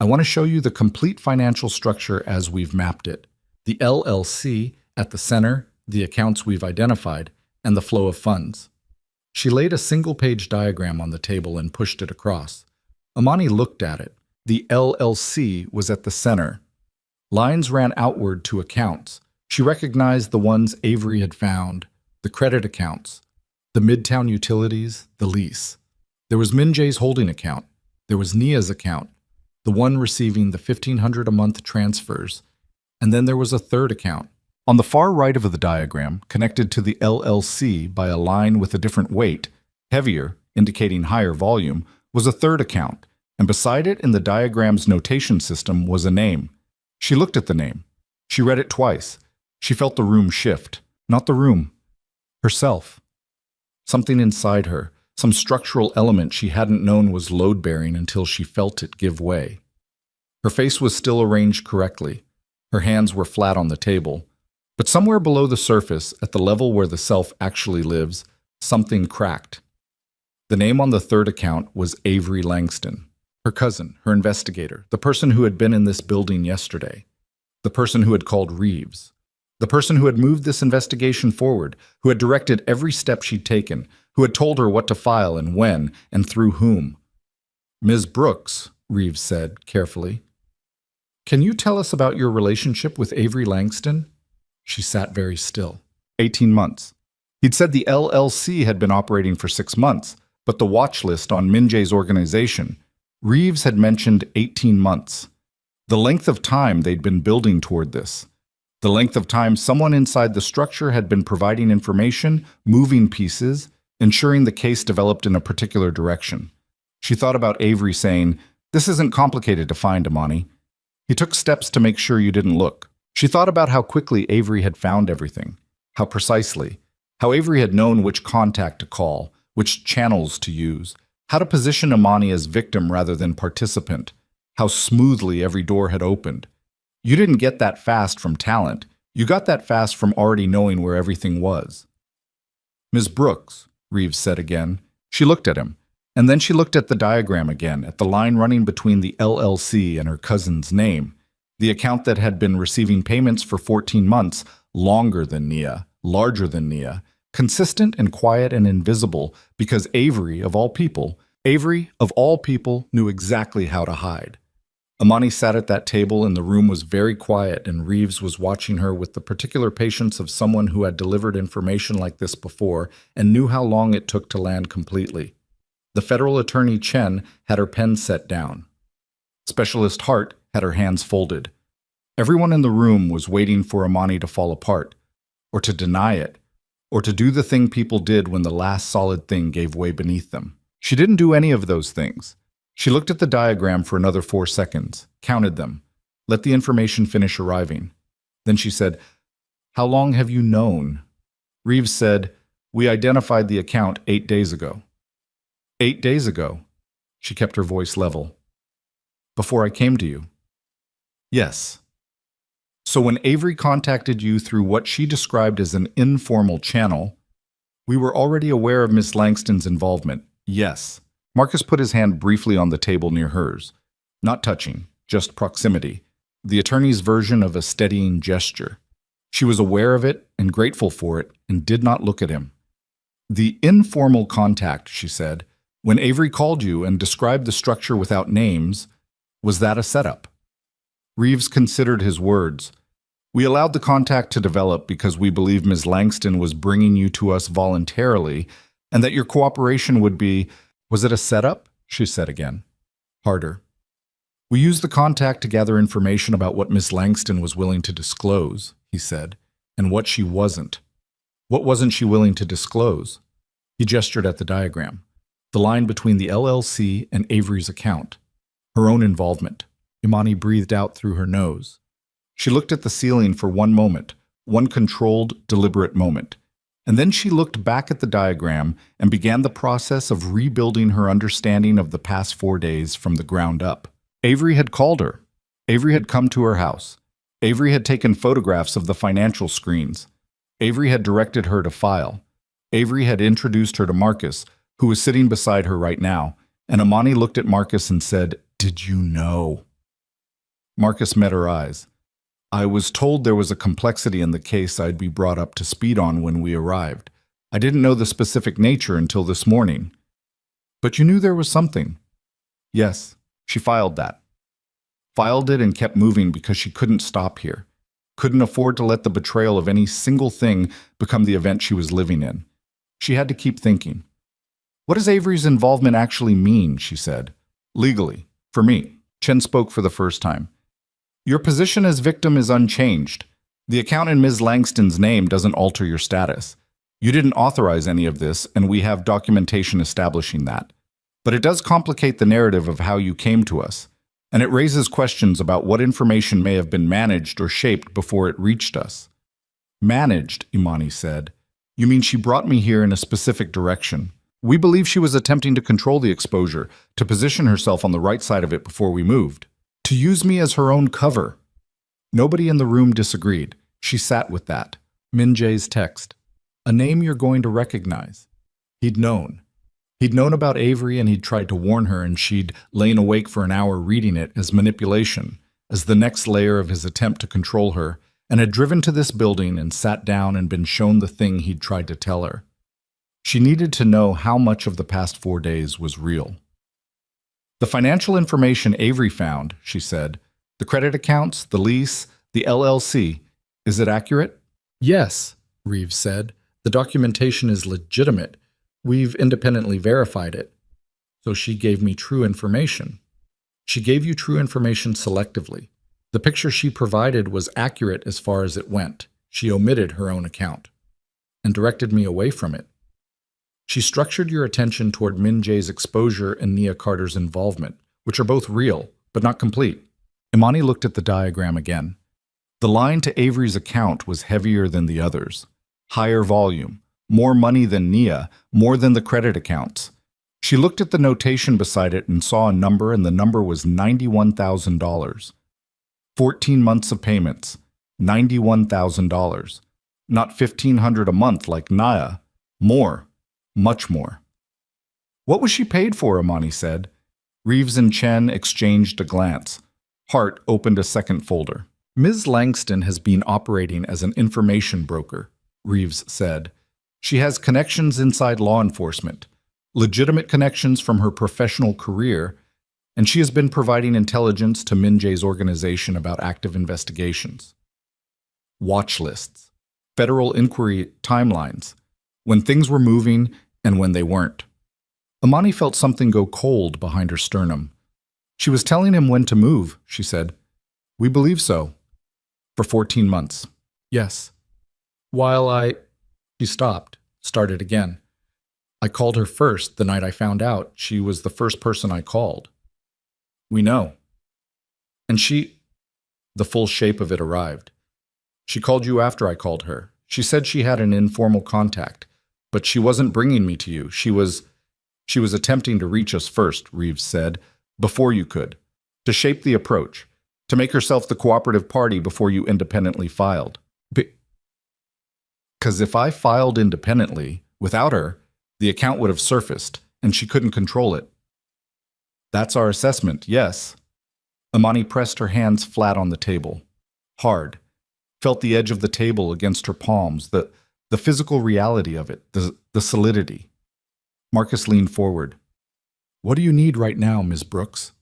"I want to show you the complete financial structure as we've mapped it. The LLC at the center, the accounts we've identified, and the flow of funds. She laid a single-page diagram on the table and pushed it across. Amani looked at it. The LLC was at the center. Lines ran outward to accounts. She recognized the ones Avery had found, the credit accounts, the Midtown Utilities, the lease. There was Minjae's holding account. There was Nia's account, the one receiving the $1,500 a month transfers. And then there was a third account. On the far right of the diagram, connected to the LLC by a line with a different weight, heavier, indicating higher volume, was a third account, and beside it in the diagram's notation system was a name. She looked at the name. She read it twice. She felt the room shift. Not the room. Herself. Something inside her, some structural element she hadn't known was load-bearing until she felt it give way. Her face was still arranged correctly. Her hands were flat on the table. But somewhere below the surface, at the level where the self actually lives, something cracked. The name on the third account was Avery Langston. Her cousin, her investigator, the person who had been in this building yesterday. The person who had called Reeves. The person who had moved this investigation forward, who had directed every step she'd taken, who had told her what to file and when and through whom. "Ms. Brooks," Reeves said carefully, "can you tell us about your relationship with Avery Langston?" She sat very still. 18 months. He'd said the LLC had been operating for 6 months, but the watch list on Minjae's organization, Reeves had mentioned 18 months. The length of time they'd been building toward this. The length of time someone inside the structure had been providing information, moving pieces, ensuring the case developed in a particular direction. She thought about Avery saying, "This isn't complicated to find, Amani. He took steps to make sure you didn't look." She thought about how quickly Avery had found everything, how precisely, how Avery had known which contact to call, which channels to use, how to position Amani as victim rather than participant, how smoothly every door had opened. You didn't get that fast from talent. You got that fast from already knowing where everything was. "Ms. Brooks," Reeves said again. She looked at him, and then she looked at the diagram again, at the line running between the LLC and her cousin's name. The account that had been receiving payments for 14 months, longer than Nia, larger than Nia, consistent and quiet and invisible, because Avery, of all people, knew exactly how to hide. Amani sat at that table and the room was very quiet, and Reeves was watching her with the particular patience of someone who had delivered information like this before and knew how long it took to land completely. The federal attorney Chen had her pen set down. Specialist Hart had her hands folded. Everyone in the room was waiting for Amani to fall apart, or to deny it, or to do the thing people did when the last solid thing gave way beneath them. She didn't do any of those things. She looked at the diagram for another 4 seconds, counted them, let the information finish arriving. Then she said, "How long have you known?" Reeves said, "We identified the account 8 days ago." 8 days ago. She kept her voice level. "Before I came to you." "Yes." "So when Avery contacted you through what she described as an informal channel, we were already aware of Miss Langston's involvement." "Yes." Marcus put his hand briefly on the table near hers. Not touching, just proximity. The attorney's version of a steadying gesture. She was aware of it and grateful for it and did not look at him. "The informal contact," she said, "when Avery called you and described the structure without names, was that a setup?" Reeves considered his words. "We allowed the contact to develop because we believe Ms. Langston was bringing you to us voluntarily and that your cooperation would be—" "Was it a setup?" she said again, harder. "We used the contact to gather information about what Miss Langston was willing to disclose," he said, "and what she wasn't." "What wasn't she willing to disclose?" He gestured at the diagram. The line between the LLC and Avery's account. Her own involvement. Imani breathed out through her nose. She looked at the ceiling for one moment, one controlled, deliberate moment. And then she looked back at the diagram and began the process of rebuilding her understanding of the past 4 days from the ground up. Avery had called her. Avery had come to her house. Avery had taken photographs of the financial screens. Avery had directed her to file. Avery had introduced her to Marcus, who was sitting beside her right now, and Imani looked at Marcus and said, "Did you know?" Marcus met her eyes. "I was told there was a complexity in the case I'd be brought up to speed on when we arrived. I didn't know the specific nature until this morning. But you knew there was something. Yes, she filed that. Filed it and kept moving because she couldn't stop here. Couldn't afford to let the betrayal of any single thing become the event she was living in. She had to keep thinking. What does Avery's involvement actually mean, she said. Legally, for me. Chen spoke for the first time. Your position as victim is unchanged. The account in Ms. Langston's name doesn't alter your status. You didn't authorize any of this, and we have documentation establishing that. But it does complicate the narrative of how you came to us, and it raises questions about what information may have been managed or shaped before it reached us. Managed, Imani said. You mean she brought me here in a specific direction. We believe she was attempting to control the exposure, to position herself on the right side of it before we moved. To use me as her own cover. Nobody in the room disagreed. She sat with that. Min Jae's text. A name you're going to recognize. He'd known. He'd known about Avery and he'd tried to warn her, and she'd lain awake for an hour reading it as manipulation, as the next layer of his attempt to control her, and had driven to this building and sat down and been shown the thing he'd tried to tell her. She needed to know how much of the past 4 days was real. The financial information Avery found, she said, the credit accounts, the lease, the LLC, is it accurate? Yes, Reeves said. The documentation is legitimate. We've independently verified it. So she gave me true information. She gave you true information selectively. The picture she provided was accurate as far as it went. She omitted her own account and directed me away from it. She structured your attention toward Min Jae's exposure and Nia Carter's involvement, which are both real, but not complete. Imani looked at the diagram again. The line to Avery's account was heavier than the others. Higher volume, more money than Nia, more than the credit accounts. She looked at the notation beside it and saw a number, and the number was $91,000. 14 months of payments, $91,000. Not $1,500 a month like Nia. More. Much more. What was she paid for, Imani said. Reeves and Chen exchanged a glance. Hart opened a second folder. Ms. Langston has been operating as an information broker, Reeves said. She has connections inside law enforcement, legitimate connections from her professional career, and she has been providing intelligence to Min Jae's organization about active investigations. Watch lists, federal inquiry timelines, when things were moving and when they weren't. Imani felt something go cold behind her sternum. She was telling him when to move, she said. We believe so. For 14 months. Yes. She stopped, started again. I called her first the night I found out. She was the first person I called. We know. And the full shape of it arrived. She called you after I called her. She said she had an informal contact, but she wasn't bringing me to you. She was attempting to reach us first, Reeves said, before you could, to shape the approach, to make herself the cooperative party before you independently filed. Because if I filed independently, without her, the account would have surfaced, and she couldn't control it. That's our assessment, yes. Imani pressed her hands flat on the table. Hard. Felt the edge of the table against her palms, the physical reality of it, the solidity. Marcus leaned forward. What do you need right now, Ms. Brooks?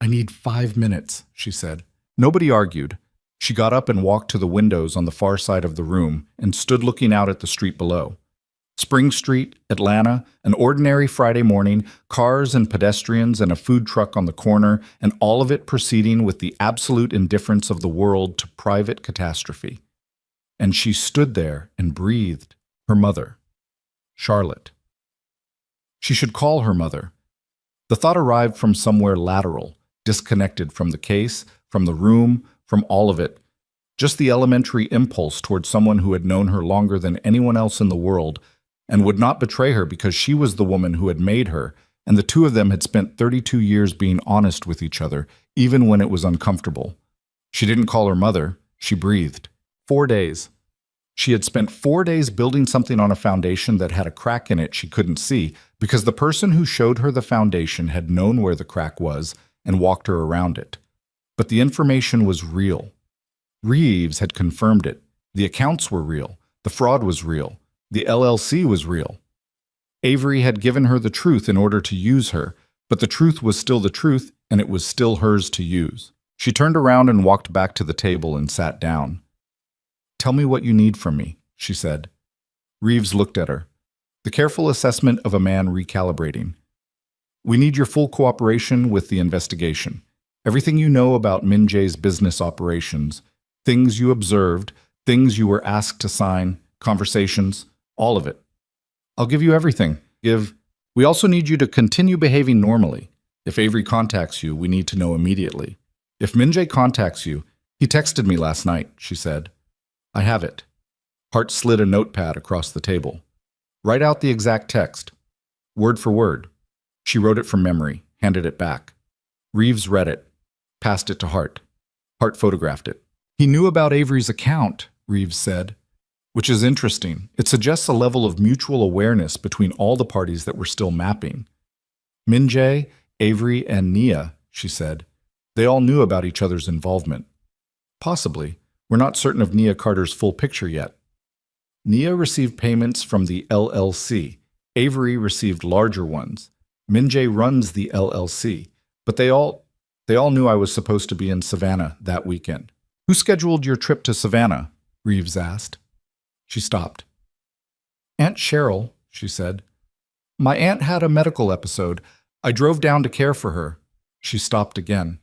I need 5 minutes, she said. Nobody argued. She got up and walked to the windows on the far side of the room and stood looking out at the street below. Spring Street, Atlanta, an ordinary Friday morning, cars and pedestrians and a food truck on the corner, and all of it proceeding with the absolute indifference of the world to private catastrophe. And she stood there and breathed her mother, Charlotte. She should call her mother. The thought arrived from somewhere lateral, disconnected from the case, from the room, from all of it. Just the elementary impulse toward someone who had known her longer than anyone else in the world and would not betray her because she was the woman who had made her, and the two of them had spent 32 years being honest with each other, even when it was uncomfortable. She didn't call her mother. She breathed. 4 days. She had spent 4 days building something on a foundation that had a crack in it she couldn't see, because the person who showed her the foundation had known where the crack was and walked her around it. But the information was real. Reeves had confirmed it. The accounts were real. The fraud was real. The LLC was real. Avery had given her the truth in order to use her, but the truth was still the truth, and it was still hers to use. She turned around and walked back to the table and sat down. "Tell me what you need from me," she said. Reeves looked at her. The careful assessment of a man recalibrating. "We need your full cooperation with the investigation. Everything you know about Min Jae's business operations, things you observed, things you were asked to sign, conversations, all of it. I'll give you everything. We also need you to continue behaving normally. If Avery contacts you, we need to know immediately. If Min Jae contacts you, he texted me last night," she said. "I have it." Hart slid a notepad across the table. "Write out the exact text, word for word." She wrote it from memory, handed it back. Reeves read it, passed it to Hart. Hart photographed it. "He knew about Avery's account," Reeves said, "which is interesting. It suggests a level of mutual awareness between all the parties that we're still mapping. Min Jae, Avery, and Nia," she said. "They all knew about each other's involvement. Possibly. We're not certain of Nia Carter's full picture yet. Nia received payments from the LLC. Avery received larger ones. Min Jae runs the LLC. But they all knew I was supposed to be in Savannah that weekend." "Who scheduled your trip to Savannah?" Reeves asked. She stopped. "Aunt Cheryl," she said. "My aunt had a medical episode. I drove down to care for her." She stopped again.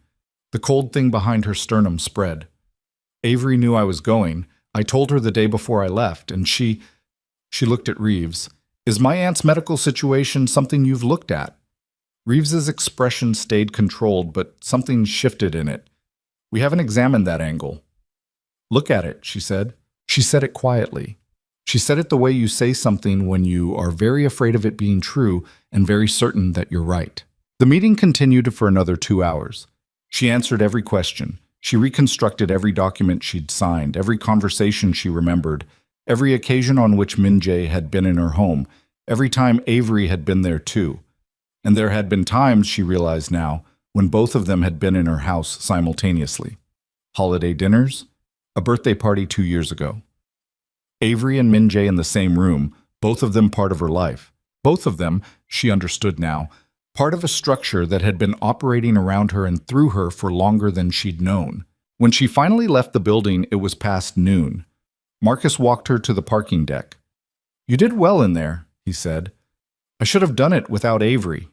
The cold thing behind her sternum spread. "Avery knew I was going. I told her the day before I left, and she looked at Reeves. "Is my aunt's medical situation something you've looked at?" Reeves's expression stayed controlled, but something shifted in it. "We haven't examined that angle." "Look at it," she said. She said it quietly. She said it the way you say something when you are very afraid of it being true and very certain that you're right. The meeting continued for another 2 hours. She answered every question. She reconstructed every document she'd signed, every conversation she remembered, every occasion on which Min Jae had been in her home, every time Avery had been there too. And there had been times, she realized now, when both of them had been in her house simultaneously. Holiday dinners, a birthday party 2 years ago. Avery and Min Jae in the same room, both of them part of her life. Both of them, she understood now, part of a structure that had been operating around her and through her for longer than she'd known. When she finally left the building, it was past noon. Marcus walked her to the parking deck. "You did well in there," he said. "I should have done it without Avery."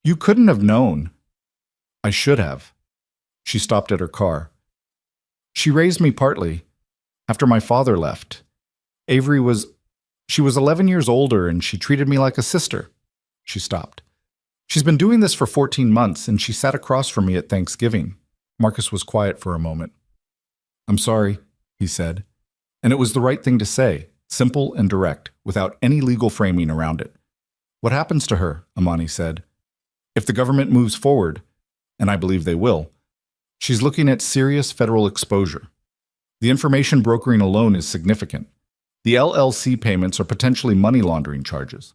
"You couldn't have known." "I should have." She stopped at her car. "She raised me partly, after my father left. She was 11 years older and she treated me like a sister." She stopped. "She's been doing this for 14 months and she sat across from me at Thanksgiving." Marcus was quiet for a moment. "I'm sorry," he said. And it was the right thing to say, simple and direct, without any legal framing around it. "What happens to her?" Amani said. "If the government moves forward, and I believe they will, she's looking at serious federal exposure. The information brokering alone is significant. The LLC payments are potentially money laundering charges.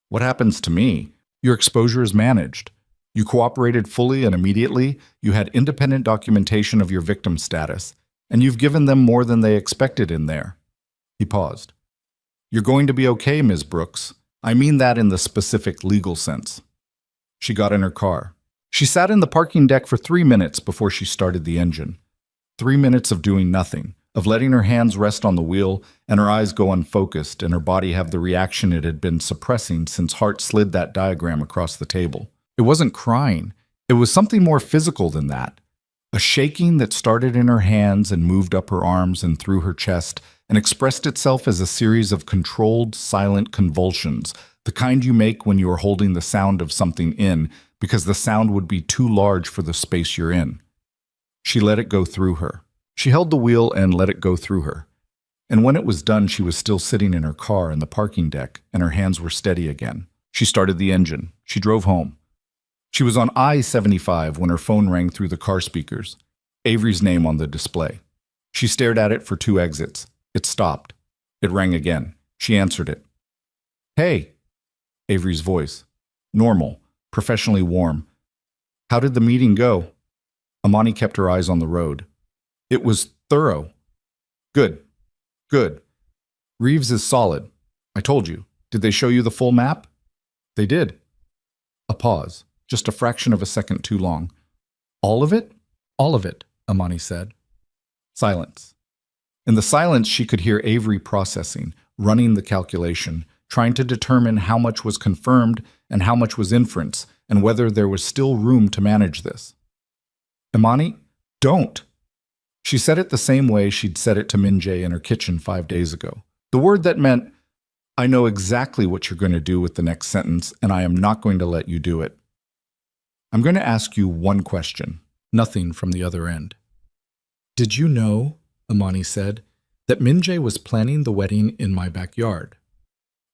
What happens to me? Your exposure is managed. You cooperated fully and immediately, you had independent documentation of your victim status, and you've given them more than they expected in there." He paused. "You're going to be okay, Ms. Brooks. I mean that in the specific legal sense." She got in her car. She sat in the parking deck for 3 minutes before she started the engine. 3 minutes of doing nothing, of letting her hands rest on the wheel and her eyes go unfocused and her body have the reaction it had been suppressing since Hart slid that diagram across the table. It wasn't crying. It was something more physical than that. A shaking that started in her hands and moved up her arms and through her chest and expressed itself as a series of controlled, silent convulsions, the kind you make when you are holding the sound of something in because the sound would be too large for the space you're in. She let it go through her. She held the wheel and let it go through her. And when it was done, she was still sitting in her car in the parking deck, and her hands were steady again. She started the engine. She drove home. She was on I-75 when her phone rang through the car speakers. Avery's name on the display. She stared at it for 2 exits. It stopped. It rang again. She answered it. "Hey." Avery's voice. Normal, professionally warm. "How did the meeting go?" Amani kept her eyes on the road. "It was thorough." "Good. Good. Reeves is solid. I told you. Did they show you the full map? They did. A pause, just a fraction of a second too long. All of it? All of it, Amani said. Silence. In the silence, she could hear Avery processing, running the calculation, trying to determine how much was confirmed and how much was inference, and whether there was still room to manage this. Imani, don't. She said it the same way she'd said it to Minjae in her kitchen 5 days ago. The word that meant, I know exactly what you're going to do with the next sentence, and I am not going to let you do it. I'm going to ask you one question. Nothing from the other end. Did you know, Amani said, that Minjae was planning the wedding in my backyard?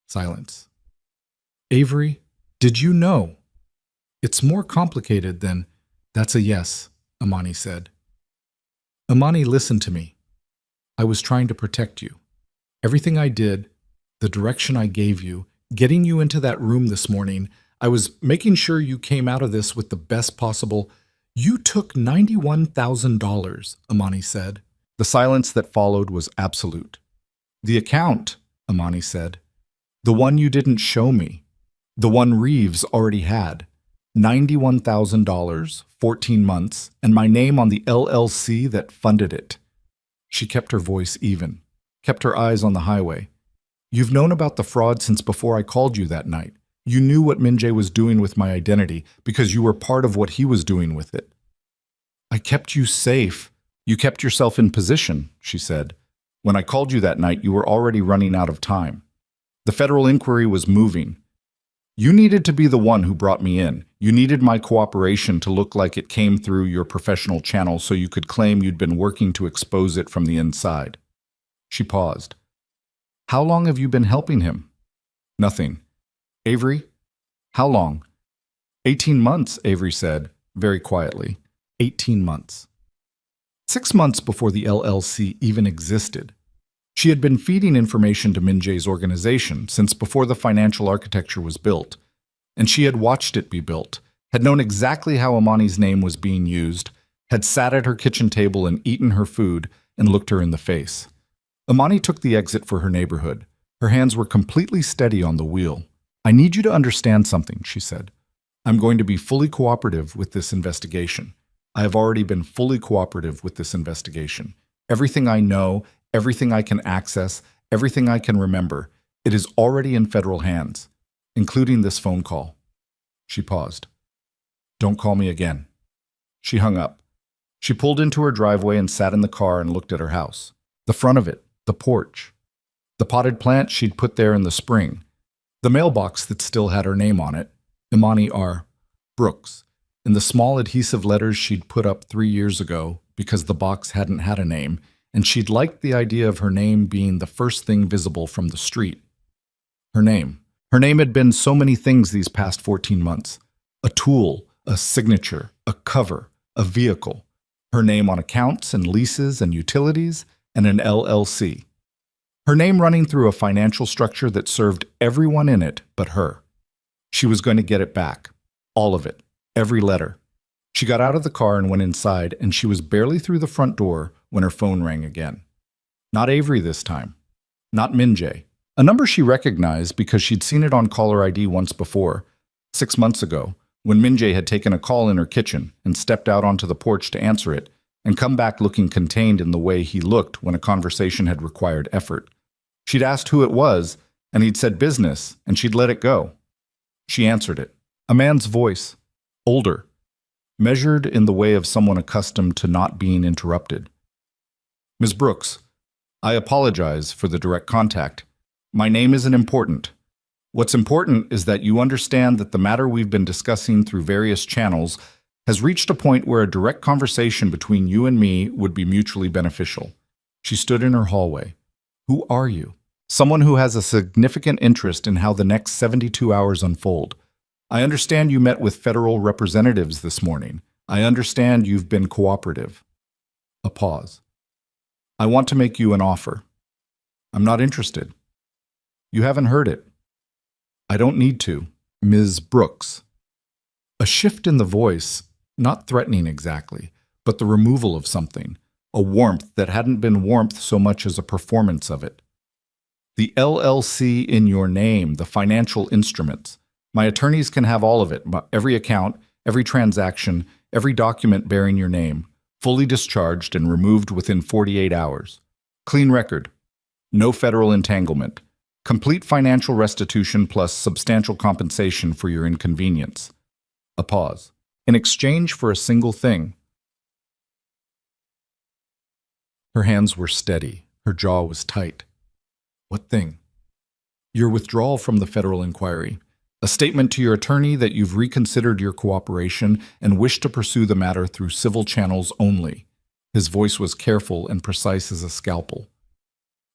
Silence. Avery, did you know? It's more complicated than, that's a yes, Amani said. Amani, listen to me. I was trying to protect you. Everything I did, the direction I gave you, getting you into that room this morning, I was making sure you came out of this with the best possible. You took $91,000, Amani said. The silence that followed was absolute. The account, Amani said. The one you didn't show me. The one Reeves already had. $91,000, 14 months, and my name on the LLC that funded it. She kept her voice even, kept her eyes on the highway. You've known about the fraud since before I called you that night. You knew what Minjae was doing with my identity because you were part of what he was doing with it. I kept you safe. You kept yourself in position, she said. When I called you that night, you were already running out of time. The federal inquiry was moving. You needed to be the one who brought me in. You needed my cooperation to look like it came through your professional channel so you could claim you'd been working to expose it from the inside. She paused. How long have you been helping him? Nothing. Avery? How long? 18 months, Avery said, very quietly. 18 months. 6 months before the LLC even existed. She had been feeding information to Minjae's organization since before the financial architecture was built, and she had watched it be built, had known exactly how Amani's name was being used, had sat at her kitchen table and eaten her food and looked her in the face. Amani took the exit for her neighborhood. Her hands were completely steady on the wheel. I need you to understand something, she said. I'm going to be fully cooperative with this investigation. I have already been fully cooperative with this investigation. Everything I know, everything I can access, everything I can remember, it is already in federal hands, including this phone call. She paused. Don't call me again. She hung up. She pulled into her driveway and sat in the car and looked at her house. The front of it, the porch. The potted plant she'd put there in the spring. The mailbox that still had her name on it, Imani R. Brooks, in the small adhesive letters she'd put up 3 years ago because the box hadn't had a name, and she'd liked the idea of her name being the first thing visible from the street. Her name. Her name had been so many things these past 14 months. A tool, a signature, a cover, a vehicle. Her name on accounts and leases and utilities, and an LLC. Her name running through a financial structure that served everyone in it but her. She was going to get it back. All of it. Every letter. She got out of the car and went inside, and she was barely through the front door when her phone rang again. Not Avery this time. Not Minjae. A number she recognized because she'd seen it on caller ID once before, 6 months ago, when Minjae had taken a call in her kitchen and stepped out onto the porch to answer it, and come back looking contained in the way he looked when a conversation had required effort. She'd asked who it was, and he'd said business, and she'd let it go. She answered it. A man's voice. Older. Measured in the way of someone accustomed to not being interrupted. Ms. Brooks, I apologize for the direct contact. My name isn't important. What's important is that you understand that the matter we've been discussing through various channels has reached a point where a direct conversation between you and me would be mutually beneficial. She stood in her hallway. Who are you? Someone who has a significant interest in how the next 72 hours unfold. I understand you met with federal representatives this morning. I understand you've been cooperative. A pause. I want to make you an offer. I'm not interested. You haven't heard it. I don't need to. Ms. Brooks. A shift in the voice, not threatening exactly, but the removal of something, a warmth that hadn't been warmth so much as a performance of it. The LLC in your name, the financial instruments. My attorneys can have all of it, every account, every transaction, every document bearing your name, fully discharged and removed within 48 hours. Clean record. No federal entanglement. Complete financial restitution plus substantial compensation for your inconvenience. A pause. In exchange for a single thing. Her hands were steady. Her jaw was tight. What thing? Your withdrawal from the federal inquiry. A statement to your attorney that you've reconsidered your cooperation and wish to pursue the matter through civil channels only. His voice was careful and precise as a scalpel.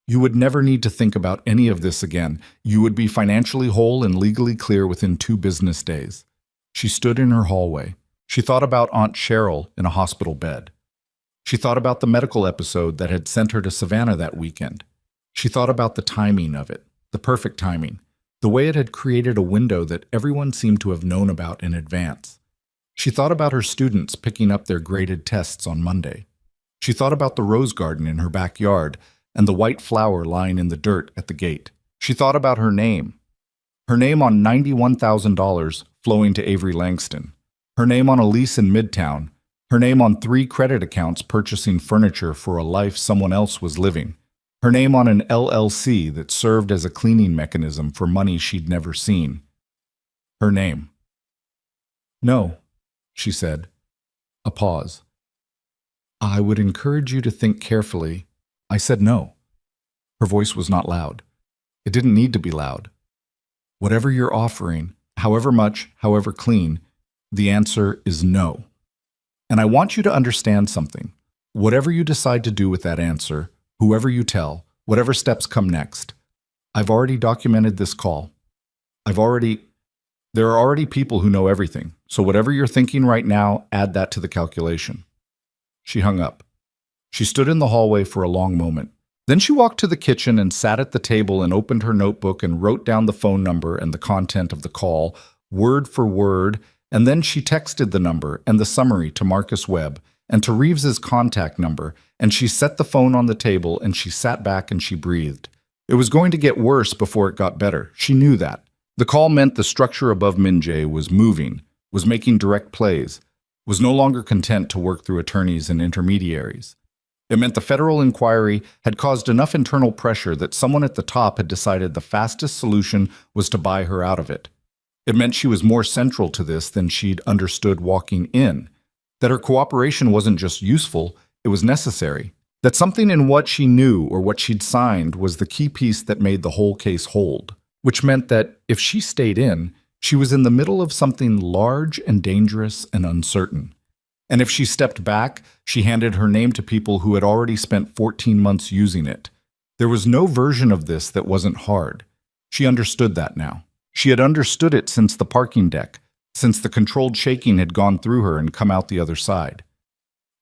You would never need to think about any of this again. You would be financially whole and legally clear within 2 business days. She stood in her hallway. She thought about Aunt Cheryl in a hospital bed. She thought about the medical episode that had sent her to Savannah that weekend. She thought about the timing of it, the perfect timing, the way it had created a window that everyone seemed to have known about in advance. She thought about her students picking up their graded tests on Monday. She thought about the rose garden in her backyard and the white flower lying in the dirt at the gate. She thought about her name on $91,000 flowing to Avery Langston, her name on a lease in Midtown, her name on 3 credit accounts purchasing furniture for a life someone else was living, her name on an LLC that served as a cleaning mechanism for money she'd never seen. Her name. No, she said. A pause. I would encourage you to think carefully. I said no. Her voice was not loud. It didn't need to be loud. Whatever you're offering, however much, however clean, the answer is no. And I want you to understand something. Whatever you decide to do with that answer, whoever you tell, whatever steps come next, I've already documented this call. There are already people who know everything, so whatever you're thinking right now, add that to the calculation. She hung up. She stood in the hallway for a long moment. Then she walked to the kitchen and sat at the table and opened her notebook and wrote down the phone number and the content of the call, word for word, and then she texted the number and the summary to Marcus Webb and to Reeves's contact number, and she set the phone on the table and she sat back and she breathed. It was going to get worse before it got better. She knew that. The call meant the structure above Minjay was moving, was making direct plays, was no longer content to work through attorneys and intermediaries. It meant the federal inquiry had caused enough internal pressure that someone at the top had decided the fastest solution was to buy her out of it. It meant she was more central to this than she'd understood walking in, that her cooperation wasn't just useful, it was necessary, that something in what she knew or what she'd signed was the key piece that made the whole case hold, which meant that if she stayed in, she was in the middle of something large and dangerous and uncertain. And if she stepped back, she handed her name to people who had already spent 14 months using it. There was no version of this that wasn't hard. She understood that now. She had understood it since the parking deck, since the controlled shaking had gone through her and come out the other side.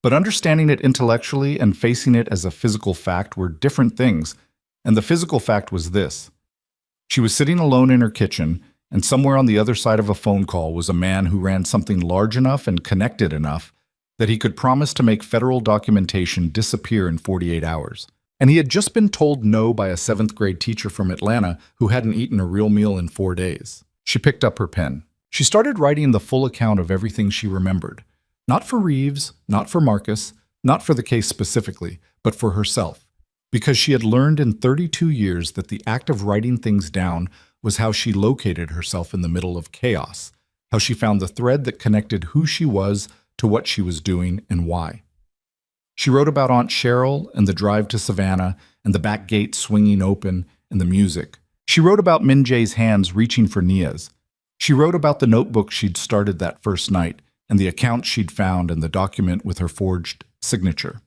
But understanding it intellectually and facing it as a physical fact were different things, and the physical fact was this. She was sitting alone in her kitchen, and somewhere on the other side of a phone call was a man who ran something large enough and connected enough that he could promise to make federal documentation disappear in 48 hours. And he had just been told no by a 7th grade teacher from Atlanta who hadn't eaten a real meal in 4 days. She picked up her pen. She started writing the full account of everything she remembered. Not for Reeves, not for Marcus, not for the case specifically, but for herself. Because she had learned in 32 years that the act of writing things down was how she located herself in the middle of chaos, how she found the thread that connected who she was to what she was doing and why. She wrote about Aunt Cheryl and the drive to Savannah and the back gate swinging open and the music. She wrote about Minjay's hands reaching for Nia's. She wrote about the notebook she'd started that first night and the account she'd found and the document with her forged signature.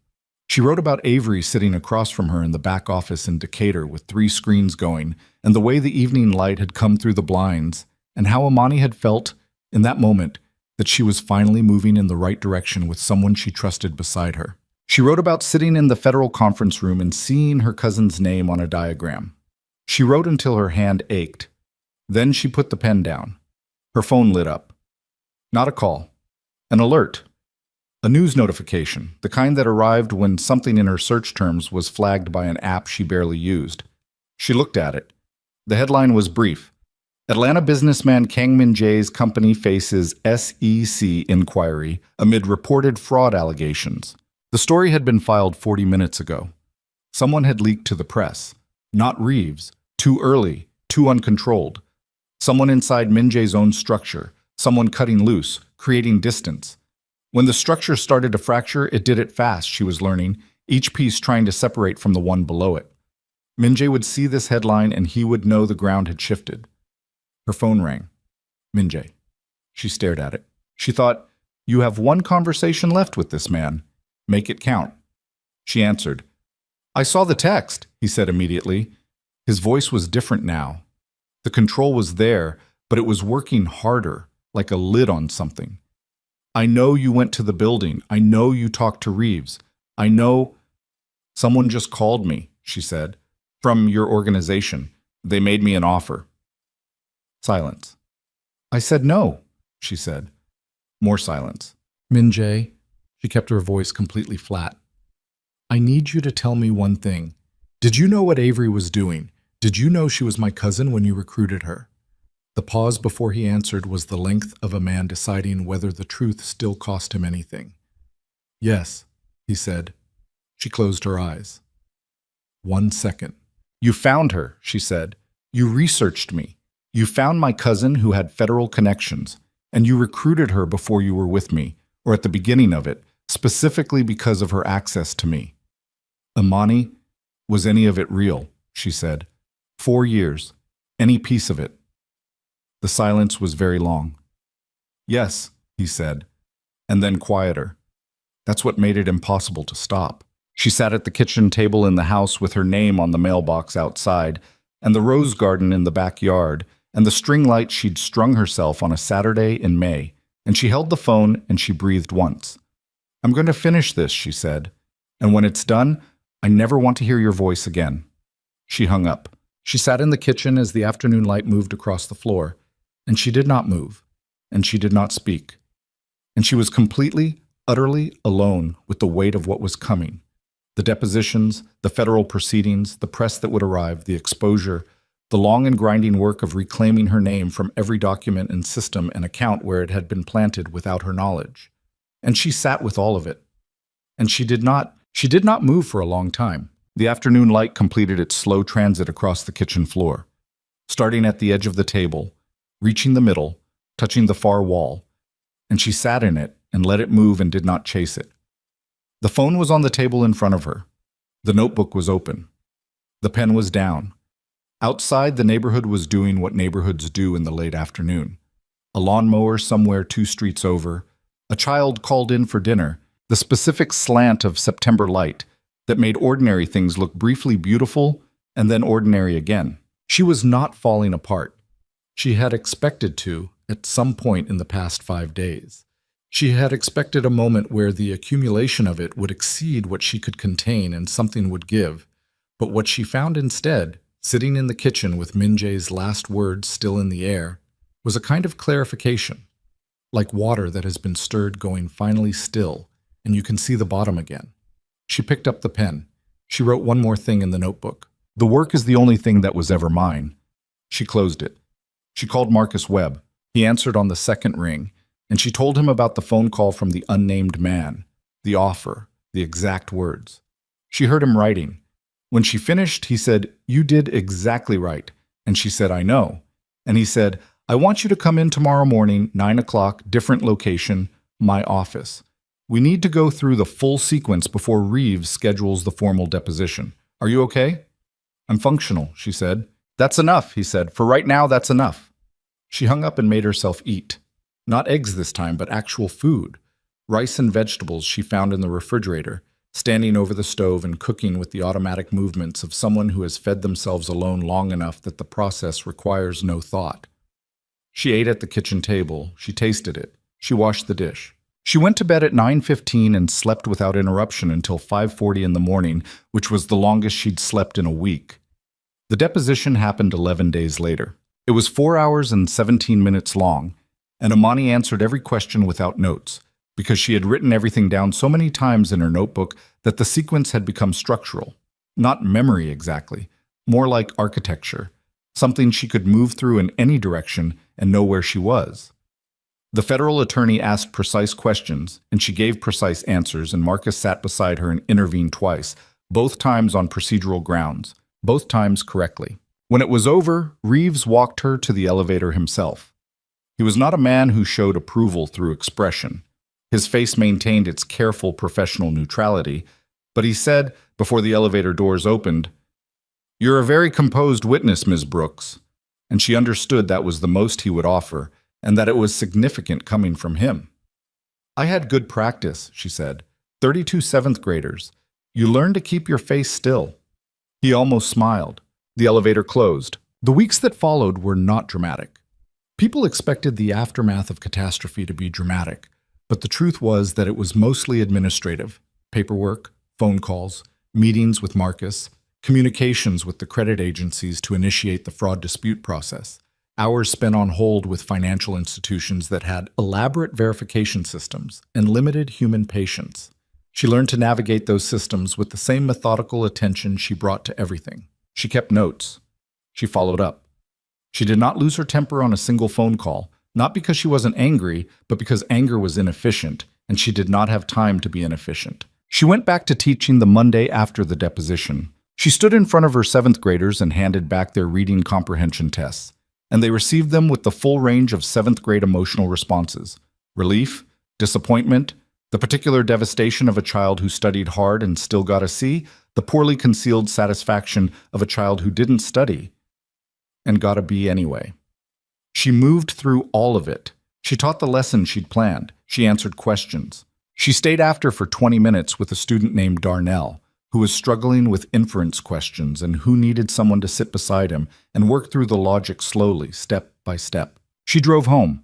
She wrote about Avery sitting across from her in the back office in Decatur with 3 screens going and the way the evening light had come through the blinds and how Amani had felt in that moment that she was finally moving in the right direction with someone she trusted beside her. She wrote about sitting in the federal conference room and seeing her cousin's name on a diagram. She wrote until her hand ached. Then she put the pen down. Her phone lit up. Not a call. An alert. A news notification, the kind that arrived when something in her search terms was flagged by an app she barely used. She looked at it. The headline was brief. Atlanta businessman Kang Min Jae's company faces SEC inquiry amid reported fraud allegations. The story had been filed 40 minutes ago. Someone had leaked to the press. Not Reeves. Too early. Too uncontrolled. Someone inside Min Jae's own structure. Someone cutting loose, creating distance. When the structure started to fracture, it did it fast, she was learning, each piece trying to separate from the one below it. Min Jae would see this headline and he would know the ground had shifted. Her phone rang. Min Jae. She stared at it. She thought, "You have one conversation left with this man. Make it count." She answered. "I saw the text," he said immediately. His voice was different now. The control was there, but it was working harder, like a lid on something. "I know you went to the building. I know you talked to Reeves. I know—" "Someone just called me," she said. "From your organization. They made me an offer." Silence. "I said no," she said. More silence. Min Jae, she kept her voice completely flat. "I need you to tell me one thing. Did you know what Avery was doing? Did you know she was my cousin when you recruited her?" The pause before he answered was the length of a man deciding whether the truth still cost him anything. "Yes," he said. She closed her eyes. 1 second. "You found her," she said. "You researched me. You found my cousin who had federal connections, and you recruited her before you were with me, or at the beginning of it, specifically because of her access to me." "Imani, was any of it real?" she said. 4 years. Any piece of it?" The silence was very long. "Yes," he said, and then quieter. That's what made it impossible to stop. She sat at the kitchen table in the house with her name on the mailbox outside, and the rose garden in the backyard, and the string light she'd strung herself on a Saturday in May, and she held the phone and she breathed once. "I'm going to finish this," she said, "and when it's done, I never want to hear your voice again." She hung up. She sat in the kitchen as the afternoon light moved across the floor, and she did not move, and she did not speak. And she was completely, utterly alone with the weight of what was coming. The depositions, the federal proceedings, the press that would arrive, the exposure, the long and grinding work of reclaiming her name from every document and system and account where it had been planted without her knowledge. And she sat with all of it. And she did not move for a long time. The afternoon light completed its slow transit across the kitchen floor, starting at the edge of the table, reaching the middle, touching the far wall, and she sat in it and let it move and did not chase it. The phone was on the table in front of her. The notebook was open. The pen was down. Outside, the neighborhood was doing what neighborhoods do in the late afternoon. A lawnmower somewhere 2 streets over, a child called in for dinner, the specific slant of September light that made ordinary things look briefly beautiful and then ordinary again. She was not falling apart. She had expected to at some point in the past 5 days. She had expected a moment where the accumulation of it would exceed what she could contain and something would give. But what she found instead, sitting in the kitchen with Min Jae's last words still in the air, was a kind of clarification, like water that has been stirred going finally still, and you can see the bottom again. She picked up the pen. She wrote one more thing in the notebook. "The work is the only thing that was ever mine." She closed it. She called Marcus Webb. He answered on the second ring, and she told him about the phone call from the unnamed man, the offer, the exact words. She heard him writing. When she finished, he said, "You did exactly right." And she said, "I know." And he said, "I want you to come in tomorrow morning, 9 o'clock, different location, my office. We need to go through the full sequence before Reeves schedules the formal deposition. Are you okay?" "I'm functional," she said. "That's enough," he said. "For right now, that's enough." She hung up and made herself eat. Not eggs this time, but actual food. Rice and vegetables she found in the refrigerator, standing over the stove and cooking with the automatic movements of someone who has fed themselves alone long enough that the process requires no thought. She ate at the kitchen table. She tasted it. She washed the dish. She went to bed at 9:15 and slept without interruption until 5:40 in the morning, which was the longest she'd slept in a week. The deposition happened 11 days later. It was 4 hours and 17 minutes long, and Imani answered every question without notes, because she had written everything down so many times in her notebook that the sequence had become structural. Not memory exactly, more like architecture, something she could move through in any direction and know where she was. The federal attorney asked precise questions, and she gave precise answers, and Marcus sat beside her and intervened twice, both times on procedural grounds, both times correctly. When it was over, Reeves walked her to the elevator himself. He was not a man who showed approval through expression. His face maintained its careful professional neutrality, but he said, before the elevator doors opened, "You're a very composed witness, Ms. Brooks." And she understood that was the most he would offer, and that it was significant coming from him. "I had good practice," she said. 32 seventh graders. You learn to keep your face still." He almost smiled. The elevator closed. The weeks that followed were not dramatic. People expected the aftermath of catastrophe to be dramatic, but the truth was that it was mostly administrative: paperwork, phone calls, meetings with Marcus, communications with the credit agencies to initiate the fraud dispute process, hours spent on hold with financial institutions that had elaborate verification systems and limited human patience. She learned to navigate those systems with the same methodical attention she brought to everything. She kept notes. She followed up. She did not lose her temper on a single phone call, not because she wasn't angry, but because anger was inefficient, and she did not have time to be inefficient. She went back to teaching the Monday after the deposition. She stood in front of her seventh graders and handed back their reading comprehension tests, and they received them with the full range of seventh grade emotional responses: relief, disappointment, the particular devastation of a child who studied hard and still got a C, the poorly concealed satisfaction of a child who didn't study and got a B anyway. She moved through all of it. She taught the lesson she'd planned. She answered questions. She stayed after for 20 minutes with a student named Darnell, who was struggling with inference questions and who needed someone to sit beside him and work through the logic slowly, step by step. She drove home.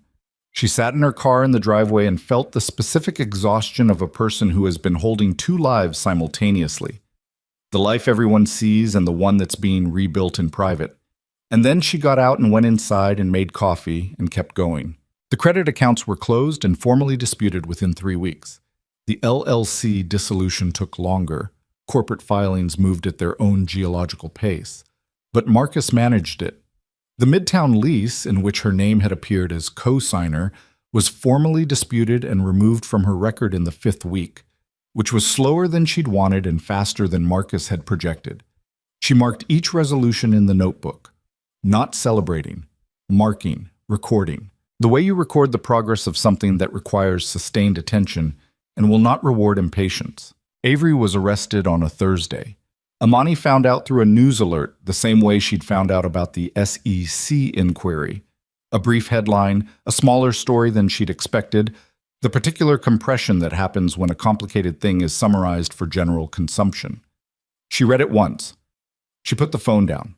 She sat in her car in the driveway and felt the specific exhaustion of a person who has been holding two lives simultaneously: the life everyone sees and the one that's being rebuilt in private. And then she got out and went inside and made coffee and kept going. The credit accounts were closed and formally disputed within 3 weeks. The LLC dissolution took longer. Corporate filings moved at their own geological pace. But Marcus managed it. The Midtown lease, in which her name had appeared as co-signer, was formally disputed and removed from her record in the 5th week, which was slower than she'd wanted and faster than Marcus had projected. She marked each resolution in the notebook. Not celebrating, marking, recording. The way you record the progress of something that requires sustained attention and will not reward impatience. Avery was arrested on a Thursday. Amani found out through a news alert the same way she'd found out about the SEC inquiry. A brief headline, a smaller story than she'd expected, the particular compression that happens when a complicated thing is summarized for general consumption. She read it once. She put the phone down.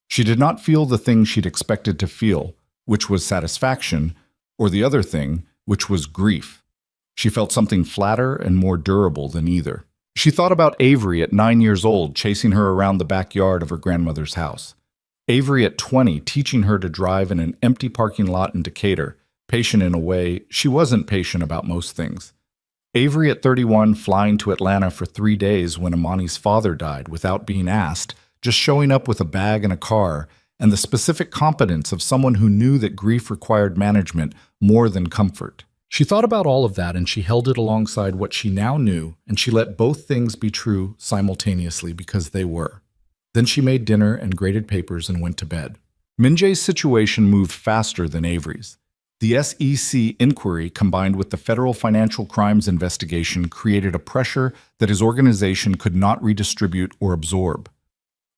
She did not feel the thing she'd expected to feel, which was satisfaction, or the other thing, which was grief. She felt something flatter and more durable than either. She thought about Avery at 9 years old, chasing her around the backyard of her grandmother's house. Avery at 20, teaching her to drive in an empty parking lot in Decatur, patient in a way she wasn't patient about most things. Avery at 31, flying to Atlanta for 3 days when Amani's father died without being asked, just showing up with a bag and a car, and the specific competence of someone who knew that grief required management more than comfort. She thought about all of that and she held it alongside what she now knew, and she let both things be true simultaneously because they were. Then she made dinner and graded papers and went to bed. Minjae's situation moved faster than Avery's. The SEC inquiry combined with the federal financial crimes investigation created a pressure that his organization could not redistribute or absorb.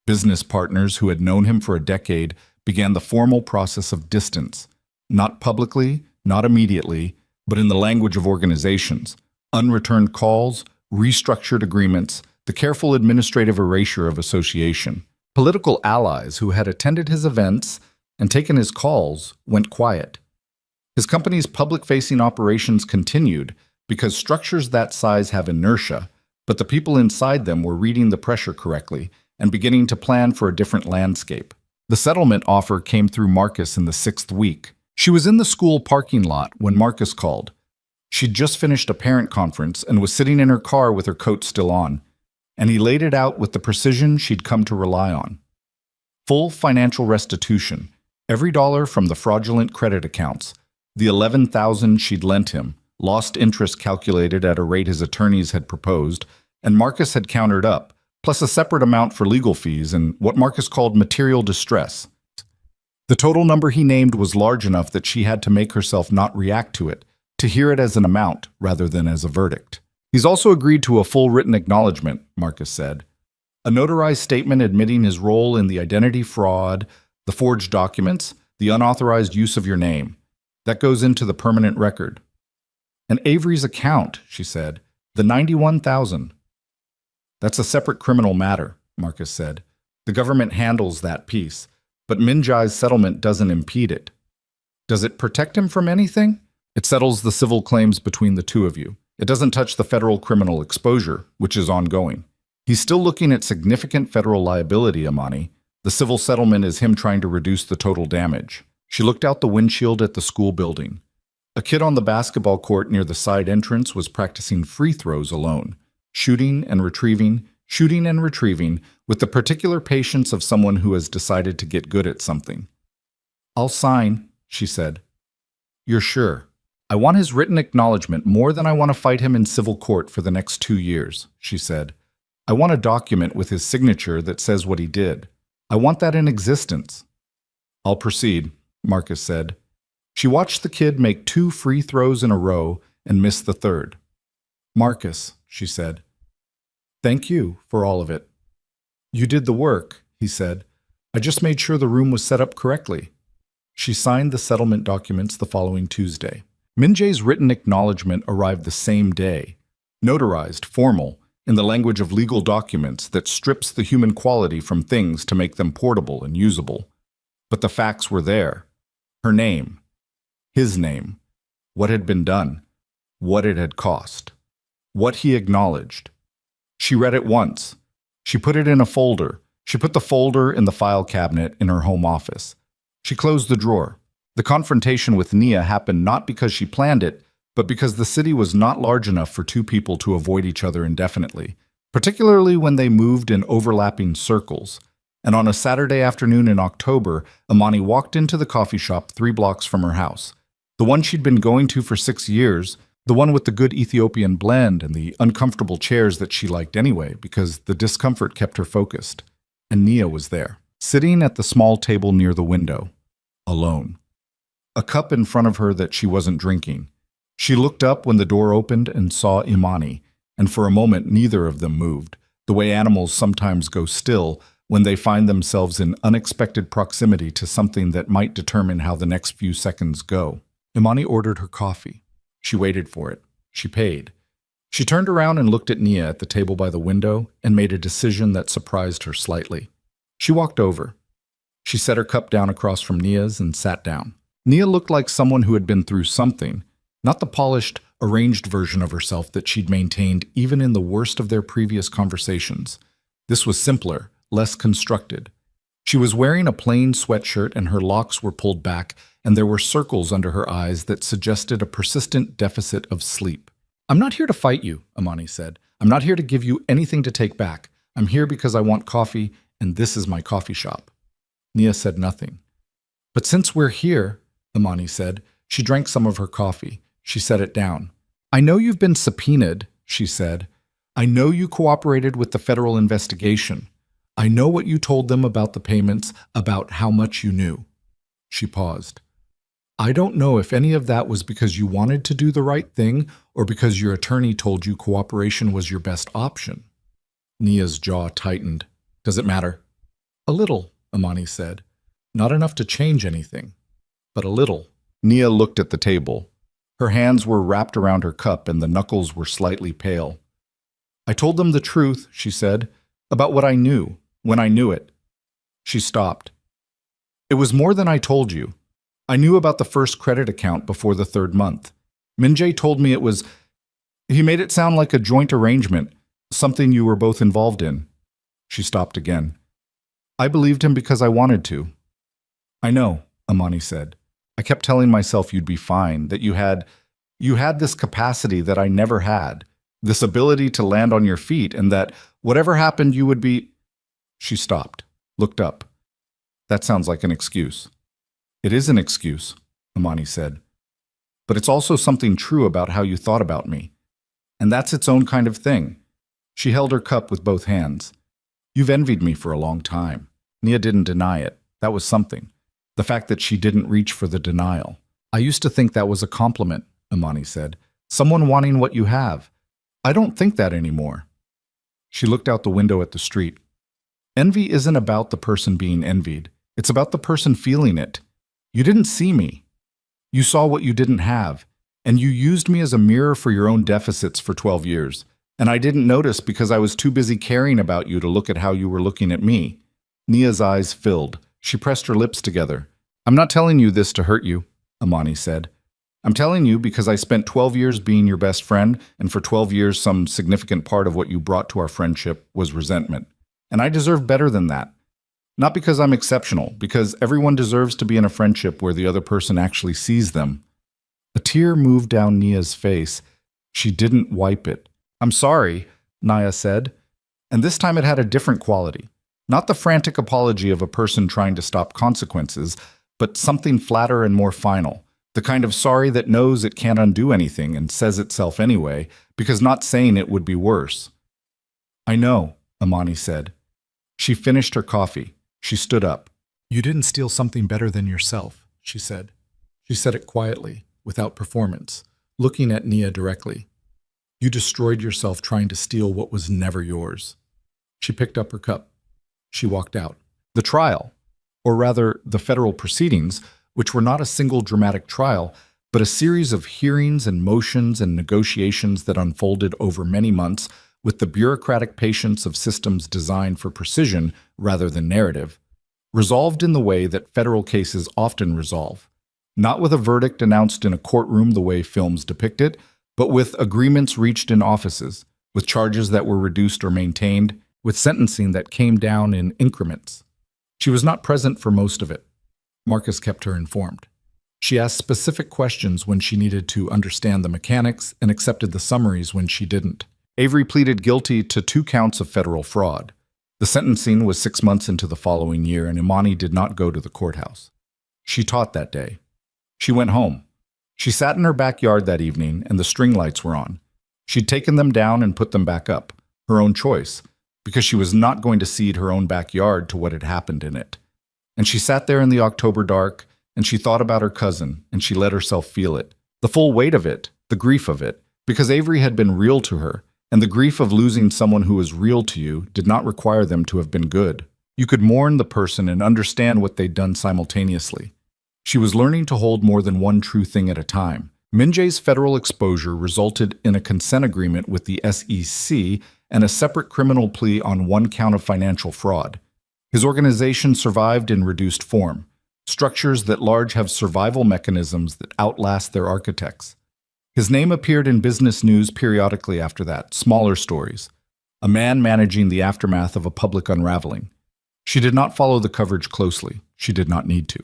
Business partners who had known him for a decade began the formal process of distance, not publicly, not immediately, but in the language of organizations: unreturned calls, restructured agreements, the careful administrative erasure of association. Political allies who had attended his events and taken his calls went quiet. His company's public-facing operations continued because structures that size have inertia, but the people inside them were reading the pressure correctly and beginning to plan for a different landscape. The settlement offer came through Marcus in the 6th week. She was in the school parking lot when Marcus called. She'd just finished a parent conference and was sitting in her car with her coat still on, and he laid it out with the precision she'd come to rely on. Full financial restitution, every dollar from the fraudulent credit accounts, the $11,000 she'd lent him, lost interest calculated at a rate his attorneys had proposed, and Marcus had countered up, plus a separate amount for legal fees and what Marcus called material distress. The total number he named was large enough that she had to make herself not react to it, to hear it as an amount rather than as a verdict. He's also agreed to a full written acknowledgement, Marcus said. A notarized statement admitting his role in the identity fraud, the forged documents, the unauthorized use of your name. That goes into the permanent record. And Avery's account, she said, the $91,000. That's a separate criminal matter, Marcus said. The government handles that piece, but Minjai's settlement doesn't impede it. Does it protect him from anything? It settles the civil claims between the two of you. It doesn't touch the federal criminal exposure, which is ongoing. He's still looking at significant federal liability, Amani. The civil settlement is him trying to reduce the total damage. She looked out the windshield at the school building. A kid on the basketball court near the side entrance was practicing free throws alone, shooting and retrieving, with the particular patience of someone who has decided to get good at something. I'll sign, she said. You're sure? I want his written acknowledgement more than I want to fight him in civil court for the next 2 years, she said. I want a document with his signature that says what he did. I want that in existence. I'll proceed, Marcus said. She watched the kid make 2 free throws in a row and miss the third. Marcus, she said. Thank you for all of it. You did the work, he said. I just made sure the room was set up correctly. She signed the settlement documents the following Tuesday. Minjae's written acknowledgement arrived the same day, notarized, formal, in the language of legal documents that strips the human quality from things to make them portable and usable. But the facts were there. Her name, his name, what had been done, what it had cost, what he acknowledged. She read it once. She put it in a folder. She put the folder in the file cabinet in her home office. She closed the drawer. The confrontation with Nia happened not because she planned it, but because the city was not large enough for 2 people to avoid each other indefinitely, particularly when they moved in overlapping circles. And on a Saturday afternoon in October, Amani walked into the coffee shop 3 blocks from her house, the one she'd been going to for 6 years, the one with the good Ethiopian blend and the uncomfortable chairs that she liked anyway because the discomfort kept her focused. And Nia was there, sitting at the small table near the window, alone. A cup in front of her that she wasn't drinking. She looked up when the door opened and saw Imani, and for a moment neither of them moved, the way animals sometimes go still when they find themselves in unexpected proximity to something that might determine how the next few seconds go. Imani ordered her coffee. She waited for it. She paid. She turned around and looked at Nia at the table by the window and made a decision that surprised her slightly. She walked over. She set her cup down across from Nia's and sat down. Nia looked like someone who had been through something, not the polished, arranged version of herself that she'd maintained even in the worst of their previous conversations. This was simpler, less constructed. She was wearing a plain sweatshirt and her locks were pulled back, and there were circles under her eyes that suggested a persistent deficit of sleep. I'm not here to fight you, Amani said. I'm not here to give you anything to take back. I'm here because I want coffee, and this is my coffee shop. Nia said nothing. But since we're here, Amani said, she drank some of her coffee. She set it down. I know you've been subpoenaed, she said. I know you cooperated with the federal investigation. I know what you told them about the payments, about how much you knew. She paused. I don't know if any of that was because you wanted to do the right thing or because your attorney told you cooperation was your best option. Nia's jaw tightened. Does it matter? A little, Amani said. Not enough to change anything, but a little. Nia looked at the table. Her hands were wrapped around her cup and the knuckles were slightly pale. I told them the truth, she said, about what I knew, when I knew it. She stopped. It was more than I told you. I knew about the first credit account before the 3rd month. Minjae told me it was... He made it sound like a joint arrangement, something you were both involved in. She stopped again. I believed him because I wanted to. I know, Amani said. I kept telling myself you'd be fine, that you had this capacity that I never had, this ability to land on your feet, and that whatever happened you would be... She stopped, looked up. That sounds like an excuse. It is an excuse, Imani said. But it's also something true about how you thought about me. And that's its own kind of thing. She held her cup with both hands. You've envied me for a long time. Nia didn't deny it. That was something. The fact that she didn't reach for the denial. I used to think that was a compliment, Imani said. Someone wanting what you have. I don't think that anymore. She looked out the window at the street. Envy isn't about the person being envied. It's about the person feeling it. You didn't see me. You saw what you didn't have, and you used me as a mirror for your own deficits for 12 years. And I didn't notice because I was too busy caring about you to look at how you were looking at me. Nia's eyes filled. She pressed her lips together. I'm not telling you this to hurt you, Imani said. I'm telling you because I spent 12 years being your best friend, and for 12 years some significant part of what you brought to our friendship was resentment. And I deserve better than that. Not because I'm exceptional, because everyone deserves to be in a friendship where the other person actually sees them. A tear moved down Nia's face. She didn't wipe it. I'm sorry, Nia said. And this time it had a different quality. Not the frantic apology of a person trying to stop consequences, but something flatter and more final. The kind of sorry that knows it can't undo anything and says itself anyway, because not saying it would be worse. I know, Imani said. She finished her coffee. She stood up. You didn't steal something better than yourself, she said. She said it quietly, without performance, looking at Nia directly. You destroyed yourself trying to steal what was never yours. She picked up her cup. She walked out. The trial, or rather the federal proceedings, which were not a single dramatic trial, but a series of hearings and motions and negotiations that unfolded over many months with the bureaucratic patience of systems designed for precision rather than narrative, resolved in the way that federal cases often resolve, not with a verdict announced in a courtroom the way films depict it, but with agreements reached in offices, with charges that were reduced or maintained, with sentencing that came down in increments. She was not present for most of it. Marcus kept her informed. She asked specific questions when she needed to understand the mechanics and accepted the summaries when she didn't. Avery pleaded guilty to 2 counts of federal fraud. The sentencing was 6 months into the following year, and Imani did not go to the courthouse. She taught that day. She went home. She sat in her backyard that evening, and the string lights were on. She'd taken them down and put them back up, her own choice, because she was not going to cede her own backyard to what had happened in it. And she sat there in the October dark, and she thought about her cousin, and she let herself feel it. The full weight of it, the grief of it, because Avery had been real to her, and the grief of losing someone who was real to you did not require them to have been good. You could mourn the person and understand what they'd done simultaneously. She was learning to hold more than one true thing at a time. Minjae's federal exposure resulted in a consent agreement with the SEC and a separate criminal plea on 1 count of financial fraud. His organization survived in reduced form, structures that large have survival mechanisms that outlast their architects. His name appeared in business news periodically after that, smaller stories. A man managing the aftermath of a public unraveling. She did not follow the coverage closely. She did not need to.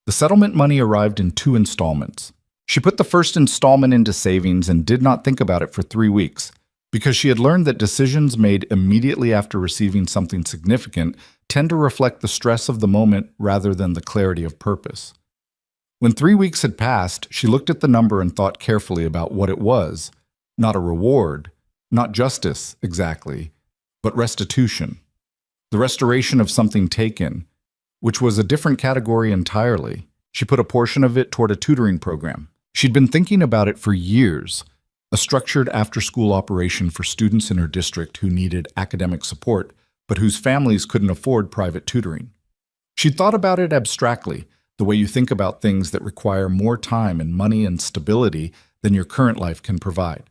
The settlement money arrived in 2 installments. She put the first installment into savings and did not think about it for 3 weeks, because she had learned that decisions made immediately after receiving something significant tend to reflect the stress of the moment rather than the clarity of purpose. When 3 weeks had passed, she looked at the number and thought carefully about what it was. Not a reward, not justice, exactly, but restitution. The restoration of something taken, which was a different category entirely. She put a portion of it toward a tutoring program. She'd been thinking about it for years, a structured after-school operation for students in her district who needed academic support, but whose families couldn't afford private tutoring. She'd thought about it abstractly, the way you think about things that require more time and money and stability than your current life can provide.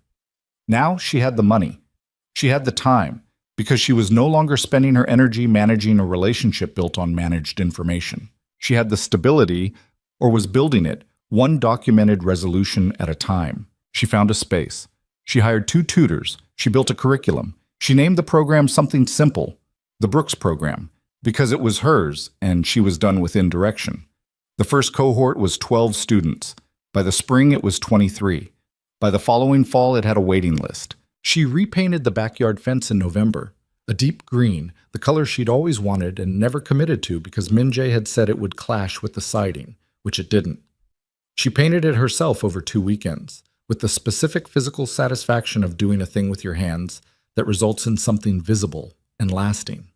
Now she had the money. She had the time, because she was no longer spending her energy managing a relationship built on managed information. She had the stability, or was building it, one documented resolution at a time. She found a space. She hired 2 tutors. She built a curriculum. She named the program something simple, the Brooks Program, because it was hers and she was done with indirection. The first cohort was 12 students. By the spring, it was 23. By the following fall, it had a waiting list. She repainted the backyard fence in November. A deep green, the color she'd always wanted and never committed to because Min-jae had said it would clash with the siding, which it didn't. She painted it herself over 2 weekends, with the specific physical satisfaction of doing a thing with your hands that results in something visible and lasting.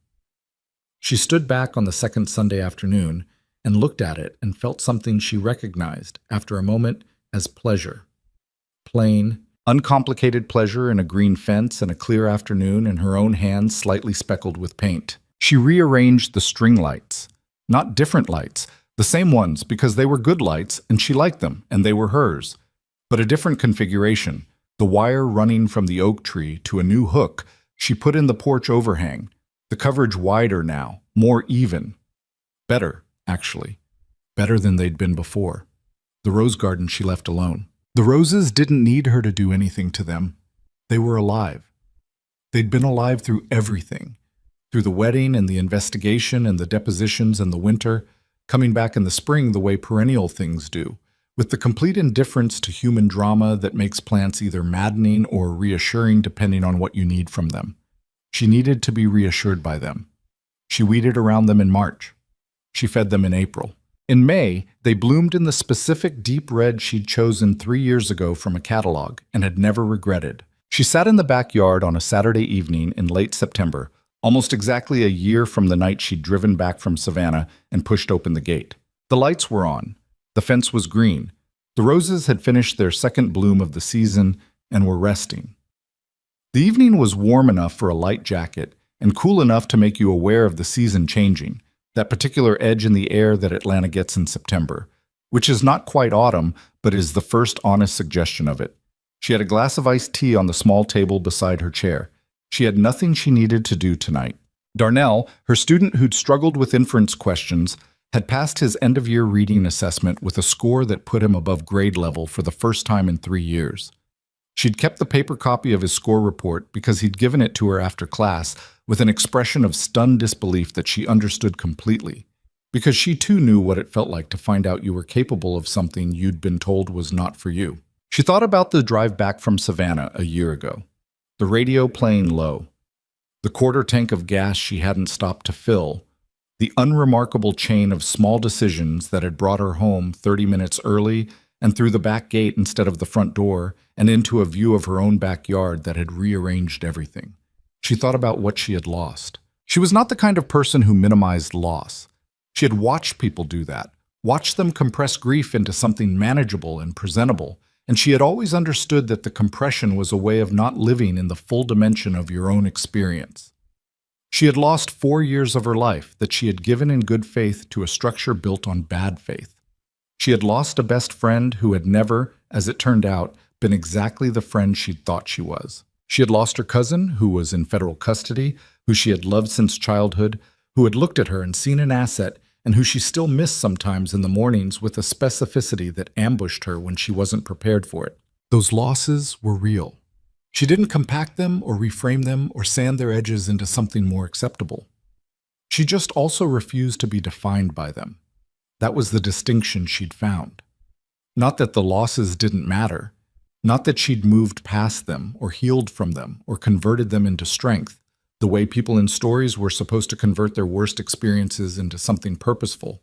She stood back on the second Sunday afternoon and looked at it and felt something she recognized after a moment as pleasure. Plain, uncomplicated pleasure in a green fence and a clear afternoon in her own hands slightly speckled with paint. She rearranged the string lights. Not different lights, the same ones because they were good lights and she liked them and they were hers. But a different configuration, the wire running from the oak tree to a new hook she put in the porch overhang, the coverage wider now, more even. Better, actually. Better than they'd been before. The rose garden she left alone. The roses didn't need her to do anything to them. They were alive. They'd been alive through everything. Through the wedding and the investigation and the depositions and the winter, coming back in the spring the way perennial things do, with the complete indifference to human drama that makes plants either maddening or reassuring depending on what you need from them. She needed to be reassured by them. She weeded around them in March. She fed them in April. In May, they bloomed in the specific deep red she'd chosen 3 years ago from a catalog and had never regretted. She sat in the backyard on a Saturday evening in late September, almost exactly a year from the night she'd driven back from Savannah and pushed open the gate. The lights were on. The fence was green. The roses had finished their second bloom of the season and were resting. The evening was warm enough for a light jacket and cool enough to make you aware of the season changing, that particular edge in the air that Atlanta gets in September, which is not quite autumn, but is the first honest suggestion of it. She had a glass of iced tea on the small table beside her chair. She had nothing she needed to do tonight. Darnell, her student who'd struggled with inference questions, had passed his end-of-year reading assessment with a score that put him above grade level for the first time in 3 years. She'd kept the paper copy of his score report because he'd given it to her after class with an expression of stunned disbelief that she understood completely, because she too knew what it felt like to find out you were capable of something you'd been told was not for you. She thought about the drive back from Savannah a year ago, the radio playing low, the quarter tank of gas she hadn't stopped to fill, the unremarkable chain of small decisions that had brought her home 30 minutes early and through the back gate instead of the front door, and into a view of her own backyard that had rearranged everything. She thought about what she had lost. She was not the kind of person who minimized loss. She had watched people do that, watched them compress grief into something manageable and presentable, and she had always understood that the compression was a way of not living in the full dimension of your own experience. She had lost 4 years of her life that she had given in good faith to a structure built on bad faith. She had lost a best friend who had never, as it turned out, been exactly the friend she'd thought she was. She had lost her cousin, who was in federal custody, who she had loved since childhood, who had looked at her and seen an asset, and who she still missed sometimes in the mornings with a specificity that ambushed her when she wasn't prepared for it. Those losses were real. She didn't compact them or reframe them or sand their edges into something more acceptable. She just also refused to be defined by them. That was the distinction she'd found. Not that the losses didn't matter, not that she'd moved past them or healed from them or converted them into strength, the way people in stories were supposed to convert their worst experiences into something purposeful.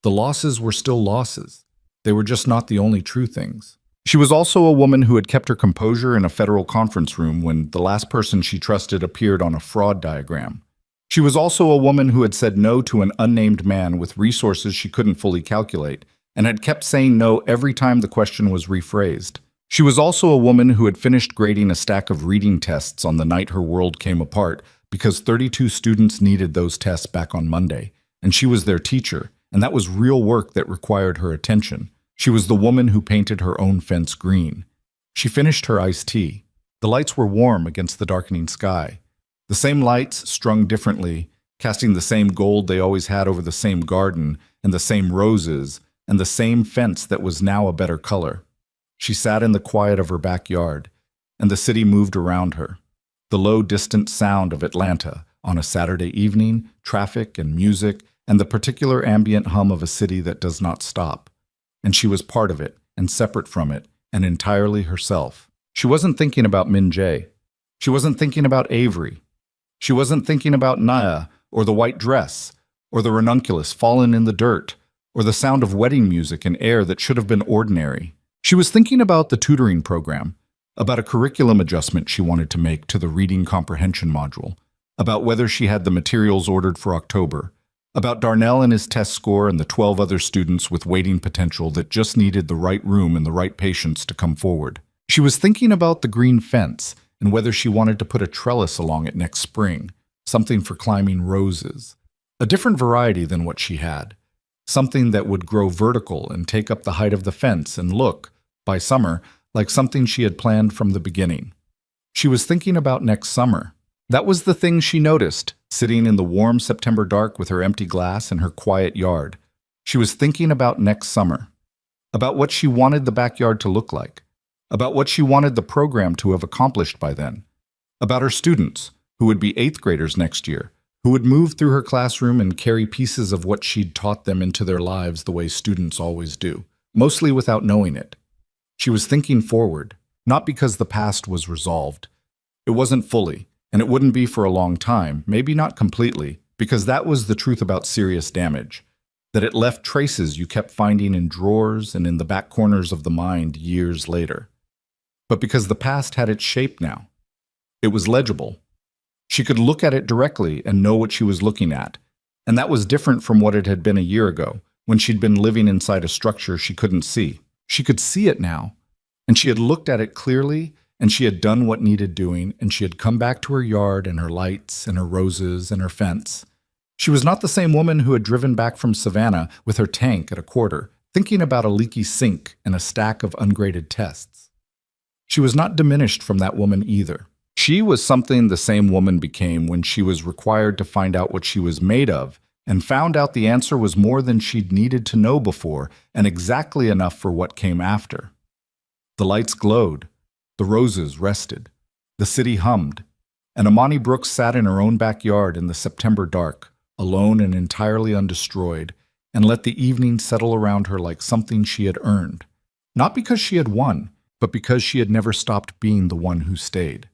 The losses were still losses. They were just not the only true things. She was also a woman who had kept her composure in a federal conference room when the last person she trusted appeared on a fraud diagram. She was also a woman who had said no to an unnamed man with resources she couldn't fully calculate, and had kept saying no every time the question was rephrased. She was also a woman who had finished grading a stack of reading tests on the night her world came apart because 32 students needed those tests back on Monday, and she was their teacher, and that was real work that required her attention. She was the woman who painted her own fence green. She finished her iced tea. The lights were warm against the darkening sky. The same lights, strung differently, casting the same gold they always had over the same garden, and the same roses, and the same fence that was now a better color. She sat in the quiet of her backyard, and the city moved around her. The low, distant sound of Atlanta on a Saturday evening, traffic and music, and the particular ambient hum of a city that does not stop. And she was part of it, and separate from it, and entirely herself. She wasn't thinking about Min-jae. She wasn't thinking about Avery. She wasn't thinking about Naya, or the white dress, or the ranunculus fallen in the dirt, or the sound of wedding music in air that should have been ordinary. She was thinking about the tutoring program, about a curriculum adjustment she wanted to make to the reading comprehension module, about whether she had the materials ordered for October, about Darnell and his test score and the 12 other students with waiting potential that just needed the right room and the right patients to come forward. She was thinking about the green fence and whether she wanted to put a trellis along it next spring, something for climbing roses, a different variety than what she had, something that would grow vertical and take up the height of the fence and look, by summer, like something she had planned from the beginning. She was thinking about next summer. That was the thing she noticed, sitting in the warm September dark with her empty glass in her quiet yard. She was thinking about next summer, about what she wanted the backyard to look like, about what she wanted the program to have accomplished by then, about her students, who would be 8th graders next year, who would move through her classroom and carry pieces of what she'd taught them into their lives the way students always do, mostly without knowing it. She was thinking forward, not because the past was resolved. It wasn't fully, and it wouldn't be for a long time, maybe not completely, because that was the truth about serious damage, that it left traces you kept finding in drawers and in the back corners of the mind years later. But because the past had its shape now. It was legible. She could look at it directly and know what she was looking at, and that was different from what it had been a year ago, when she'd been living inside a structure she couldn't see. She could see it now, and she had looked at it clearly, and she had done what needed doing, and she had come back to her yard and her lights and her roses and her fence. She was not the same woman who had driven back from Savannah with her tank at a quarter, thinking about a leaky sink and a stack of ungraded tests. She was not diminished from that woman either. She was something the same woman became when she was required to find out what she was made of, and found out the answer was more than she'd needed to know before, and exactly enough for what came after. The lights glowed, the roses rested, the city hummed, and Amani Brooks sat in her own backyard in the September dark, alone and entirely undestroyed, and let the evening settle around her like something she had earned, not because she had won, but because she had never stopped being the one who stayed.